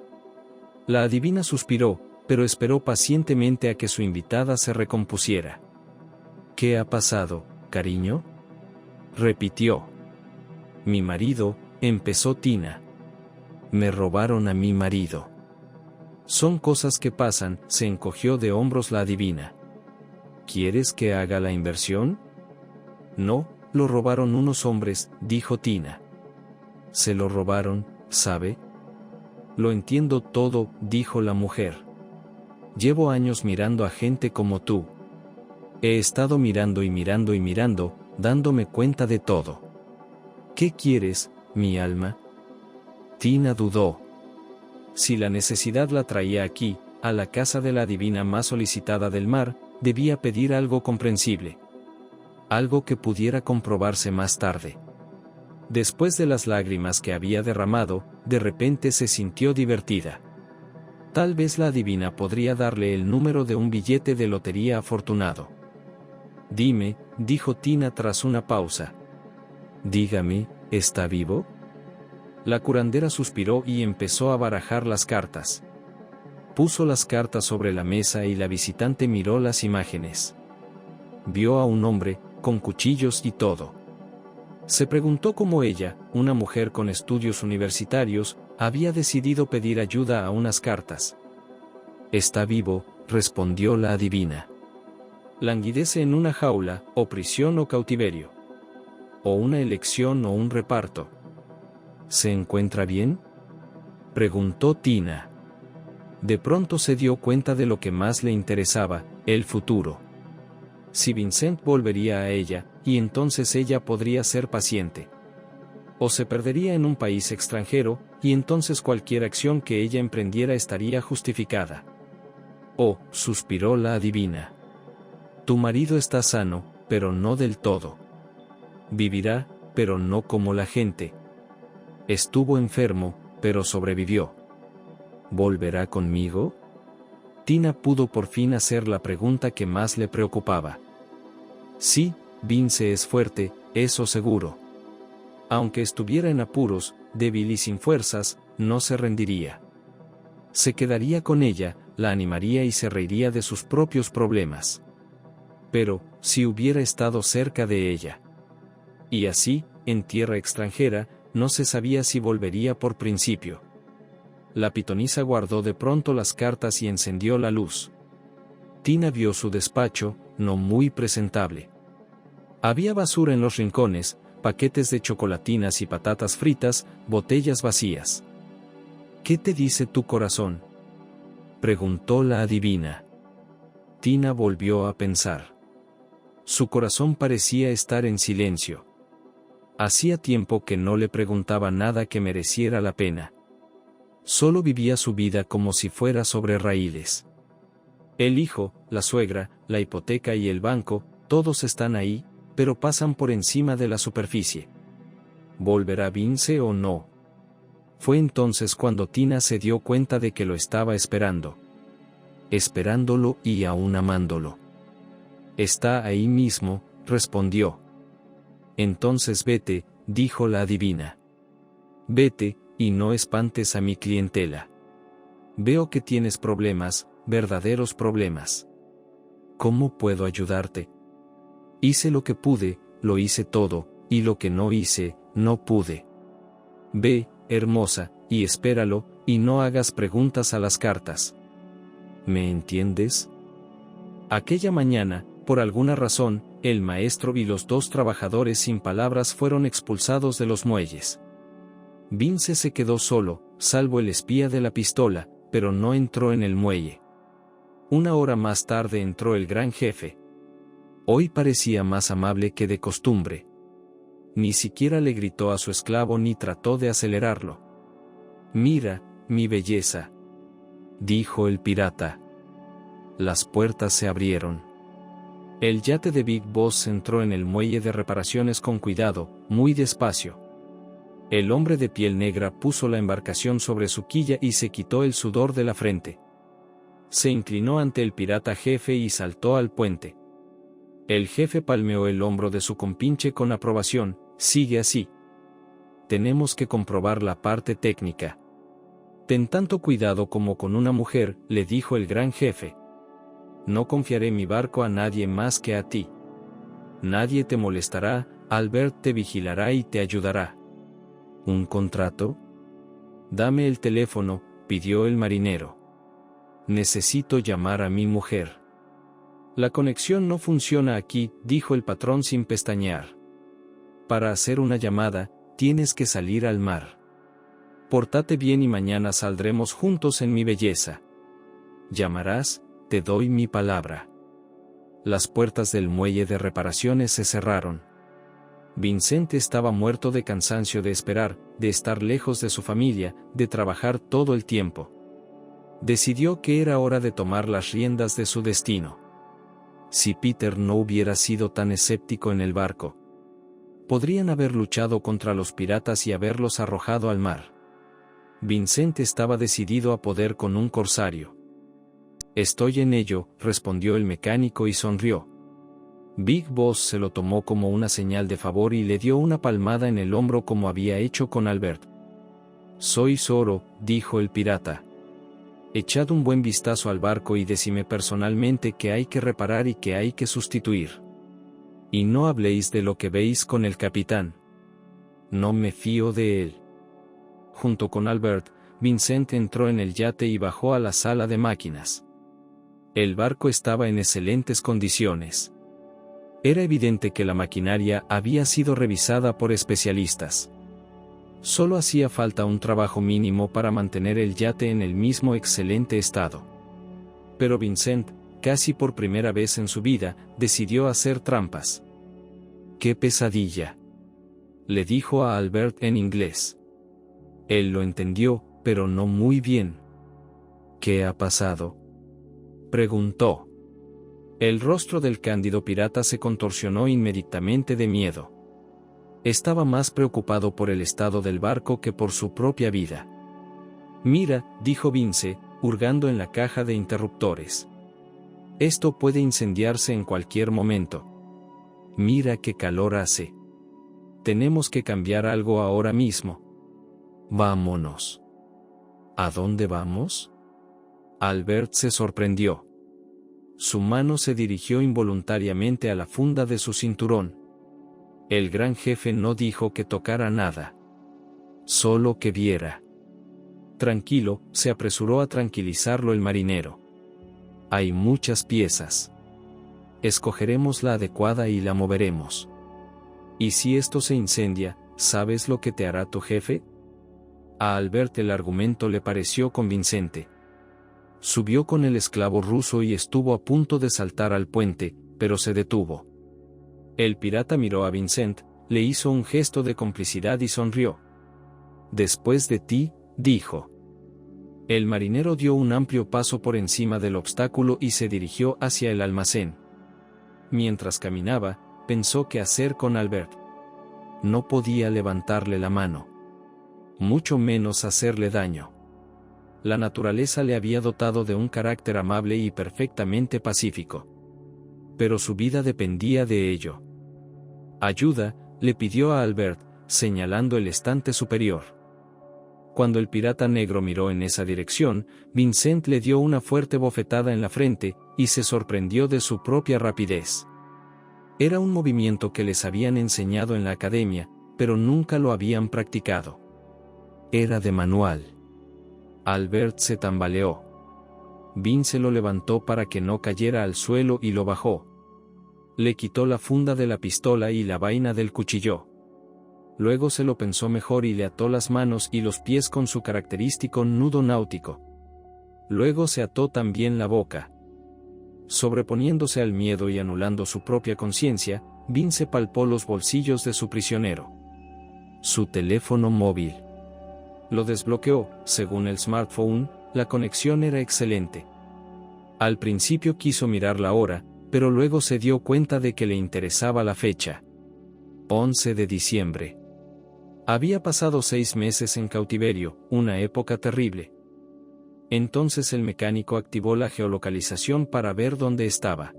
La adivina suspiró, pero esperó pacientemente a que su invitada se recompusiera. ¿Qué ha pasado, cariño?, repitió. Mi marido, empezó Tina. Me robaron a mi marido. Son cosas que pasan, se encogió de hombros la adivina. ¿Quieres que haga la inversión? No, lo robaron unos hombres, dijo Tina. Se lo robaron, ¿sabe? Lo entiendo todo, dijo la mujer. Llevo años mirando a gente como tú. He estado mirando y mirando y mirando, dándome cuenta de todo. ¿Qué quieres, mi alma? Tina dudó. Si la necesidad la traía aquí, a la casa de la adivina más solicitada del mar, debía pedir algo comprensible. Algo que pudiera comprobarse más tarde. Después de las lágrimas que había derramado, de repente se sintió divertida. Tal vez la adivina podría darle el número de un billete de lotería afortunado. Dime, dijo Tina tras una pausa. Dígame, ¿está vivo? La curandera suspiró y empezó a barajar las cartas. Puso las cartas sobre la mesa y la visitante miró las imágenes. Vio a un hombre, con cuchillos y todo. Se preguntó cómo ella, una mujer con estudios universitarios, había decidido pedir ayuda a unas cartas. Está vivo, respondió la adivina. Languidece en una jaula, o prisión o cautiverio. O una elección o un reparto. ¿Se encuentra bien?, preguntó Tina. De pronto se dio cuenta de lo que más le interesaba, el futuro. Si Vincent volvería a ella, y entonces ella podría ser paciente. O se perdería en un país extranjero, y entonces cualquier acción que ella emprendiera estaría justificada. Oh, suspiró la adivina. Tu marido está sano, pero no del todo. Vivirá, pero no como la gente. Estuvo enfermo, pero sobrevivió. ¿Volverá conmigo? Tina pudo por fin hacer la pregunta que más le preocupaba. Sí, Vince es fuerte, eso seguro. Aunque estuviera en apuros, débil y sin fuerzas, no se rendiría. Se quedaría con ella, la animaría y se reiría de sus propios problemas. Pero, si hubiera estado cerca de ella. Y así, en tierra extranjera, no se sabía si volvería por principio. La pitonisa guardó de pronto las cartas y encendió la luz. Tina vio su despacho, no muy presentable. Había basura en los rincones, paquetes de chocolatinas y patatas fritas, botellas vacías. ¿Qué te dice tu corazón?, preguntó la adivina. Tina volvió a pensar. Su corazón parecía estar en silencio. Hacía tiempo que no le preguntaba nada que mereciera la pena. Solo vivía su vida como si fuera sobre raíles. El hijo, la suegra, la hipoteca y el banco, todos están ahí, pero pasan por encima de la superficie. ¿Volverá Vince o no? Fue entonces cuando Tina se dio cuenta de que lo estaba esperando. Esperándolo y aún amándolo. Está ahí mismo, respondió. Entonces vete, dijo la adivina. Vete, y no espantes a mi clientela. Veo que tienes problemas, verdaderos problemas. ¿Cómo puedo ayudarte? Hice lo que pude, lo hice todo, y lo que no hice, no pude. Ve, hermosa, y espéralo, y no hagas preguntas a las cartas. ¿Me entiendes? Aquella mañana, por alguna razón, el maestro y los dos trabajadores sin palabras fueron expulsados de los muelles. Vince se quedó solo, salvo el espía de la pistola, pero no entró en el muelle. Una hora más tarde entró el gran jefe. Hoy parecía más amable que de costumbre. Ni siquiera le gritó a su esclavo ni trató de acelerarlo. Mira, mi belleza, dijo el pirata. Las puertas se abrieron. El yate de Big Boss entró en el muelle de reparaciones con cuidado, muy despacio. El hombre de piel negra puso la embarcación sobre su quilla y se quitó el sudor de la frente. Se inclinó ante el pirata jefe y saltó al puente. El jefe palmeó el hombro de su compinche con aprobación. Sigue así. Tenemos que comprobar la parte técnica. Ten tanto cuidado como con una mujer, le dijo el gran jefe. No confiaré mi barco a nadie más que a ti. Nadie te molestará, Albert te vigilará y te ayudará. ¿Un contrato? Dame el teléfono, pidió el marinero. Necesito llamar a mi mujer. La conexión no funciona aquí, dijo el patrón sin pestañear. Para hacer una llamada, tienes que salir al mar. Pórtate bien y mañana saldremos juntos en mi belleza. Llamarás, te doy mi palabra. Las puertas del muelle de reparaciones se cerraron. Vincent estaba muerto de cansancio de esperar, de estar lejos de su familia, de trabajar todo el tiempo. Decidió que era hora de tomar las riendas de su destino. Si Peter no hubiera sido tan escéptico en el barco. Podrían haber luchado contra los piratas y haberlos arrojado al mar. Vincent estaba decidido a poder con un corsario. «Estoy en ello», respondió el mecánico y sonrió. Big Boss se lo tomó como una señal de favor y le dio una palmada en el hombro como había hecho con Albert. «Soy Zoro», dijo el pirata. «Echad un buen vistazo al barco y decime personalmente qué hay que reparar y qué hay que sustituir. Y no habléis de lo que veis con el capitán. No me fío de él». Junto con Albert, Vincent entró en el yate y bajó a la sala de máquinas. El barco estaba en excelentes condiciones. Era evidente que la maquinaria había sido revisada por especialistas. Solo hacía falta un trabajo mínimo para mantener el yate en el mismo excelente estado. Pero Vincent, casi por primera vez en su vida, decidió hacer trampas. «¡Qué pesadilla!», le dijo a Albert en inglés. Él lo entendió, pero no muy bien. «¿Qué ha pasado?», preguntó. El rostro del cándido pirata se contorsionó inmediatamente de miedo. Estaba más preocupado por el estado del barco que por su propia vida. «Mira», dijo Vince, hurgando en la caja de interruptores. «Esto puede incendiarse en cualquier momento. Mira qué calor hace. Tenemos que cambiar algo ahora mismo. Vámonos». «¿A dónde vamos?», Albert se sorprendió. Su mano se dirigió involuntariamente a la funda de su cinturón. El gran jefe no dijo que tocara nada. Solo que viera. «Tranquilo», se apresuró a tranquilizarlo el marinero. «Hay muchas piezas. Escogeremos la adecuada y la moveremos. Y si esto se incendia, ¿sabes lo que te hará tu jefe?». A Albert el argumento le pareció convincente. Subió con el esclavo ruso y estuvo a punto de saltar al puente, pero se detuvo. El pirata miró a Vincent, le hizo un gesto de complicidad y sonrió. «Después de ti», dijo. El marinero dio un amplio paso por encima del obstáculo y se dirigió hacia el almacén. Mientras caminaba, pensó qué hacer con Albert. No podía levantarle la mano. Mucho menos hacerle daño. La naturaleza le había dotado de un carácter amable y perfectamente pacífico. Pero su vida dependía de ello. «Ayuda», le pidió a Albert, señalando el estante superior. Cuando el pirata negro miró en esa dirección, Vincent le dio una fuerte bofetada en la frente, y se sorprendió de su propia rapidez. Era un movimiento que les habían enseñado en la academia, pero nunca lo habían practicado. Era de manual. Albert se tambaleó. Vince lo levantó para que no cayera al suelo y lo bajó. Le quitó la funda de la pistola y la vaina del cuchillo. Luego se lo pensó mejor y le ató las manos y los pies con su característico nudo náutico. Luego se ató también la boca. Sobreponiéndose al miedo y anulando su propia conciencia, Vince palpó los bolsillos de su prisionero. Su teléfono móvil. Lo desbloqueó. Según el smartphone, la conexión era excelente. Al principio quiso mirar la hora, pero luego se dio cuenta de que le interesaba la fecha. 11 de diciembre. Había pasado 6 meses en cautiverio, una época terrible. Entonces el mecánico activó la geolocalización para ver dónde estaba.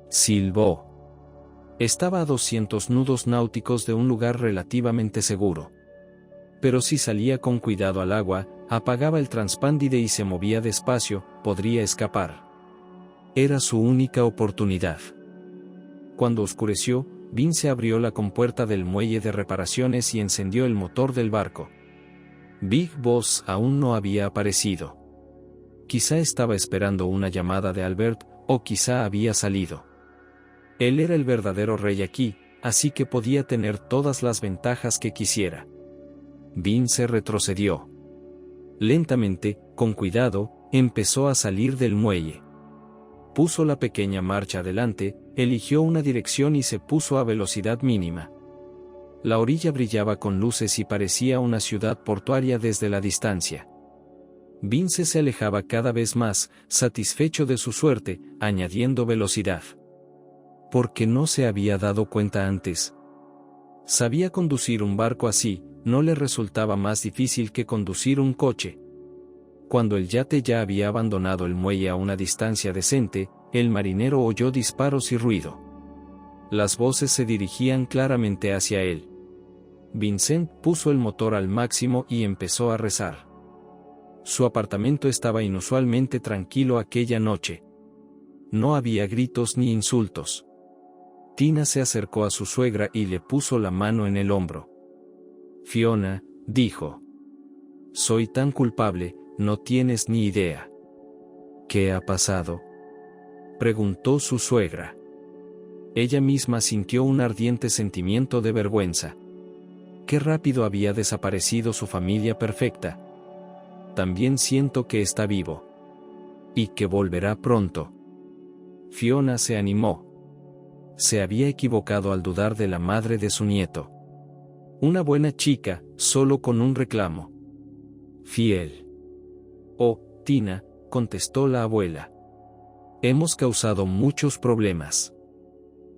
Silbó. Estaba a 200 nudos náuticos de un lugar relativamente seguro. Pero si salía con cuidado al agua, apagaba el transpándide y se movía despacio, podría escapar. Era su única oportunidad. Cuando oscureció, Vince abrió la compuerta del muelle de reparaciones y encendió el motor del barco. Big Boss aún no había aparecido. Quizá estaba esperando una llamada de Albert, o quizá había salido. Él era el verdadero rey aquí, así que podía tener todas las ventajas que quisiera. Vince retrocedió. Lentamente, con cuidado, empezó a salir del muelle. Puso la pequeña marcha adelante, eligió una dirección y se puso a velocidad mínima. La orilla brillaba con luces y parecía una ciudad portuaria desde la distancia. Vince se alejaba cada vez más, satisfecho de su suerte, añadiendo velocidad. ¿Por qué no se había dado cuenta antes? Sabía conducir un barco así, no le resultaba más difícil que conducir un coche. Cuando el yate ya había abandonado el muelle a una distancia decente, el marinero oyó disparos y ruido. Las voces se dirigían claramente hacia él. Vincent puso el motor al máximo y empezó a rezar. Su apartamento estaba inusualmente tranquilo aquella noche. No había gritos ni insultos. Tina se acercó a su suegra y le puso la mano en el hombro. Fiona, dijo. Soy tan culpable, no tienes ni idea. ¿Qué ha pasado?, preguntó su suegra. Ella misma sintió un ardiente sentimiento de vergüenza. Qué rápido había desaparecido su familia perfecta. También siento que está vivo. Y que volverá pronto. Fiona se animó. Se había equivocado al dudar de la madre de su nieto. Una buena chica, solo con un reclamo. Fiel. Oh, Tina, contestó la abuela. Hemos causado muchos problemas.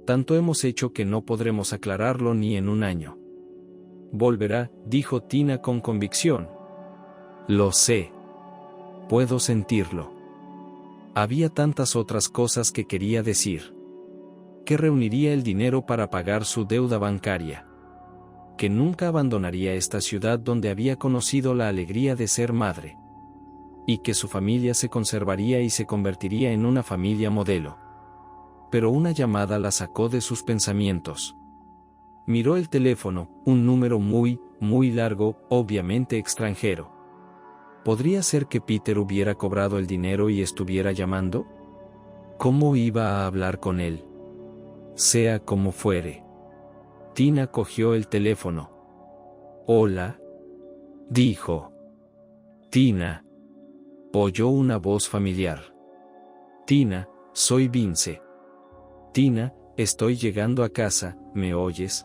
Tanto hemos hecho que no podremos aclararlo ni en un año. Volverá, dijo Tina con convicción. Lo sé. Puedo sentirlo. Había tantas otras cosas que quería decir. Que reuniría el dinero para pagar su deuda bancaria. Que nunca abandonaría esta ciudad donde había conocido la alegría de ser madre. Y que su familia se conservaría y se convertiría en una familia modelo. Pero una llamada la sacó de sus pensamientos. Miró el teléfono, un número muy largo, obviamente extranjero. ¿Podría ser que Peter hubiera cobrado el dinero y estuviera llamando? ¿Cómo iba a hablar con él? Sea como fuere. Tina cogió el teléfono. Hola, dijo. Tina. Oyó una voz familiar. Tina, soy Vince. Tina, estoy llegando a casa, ¿me oyes?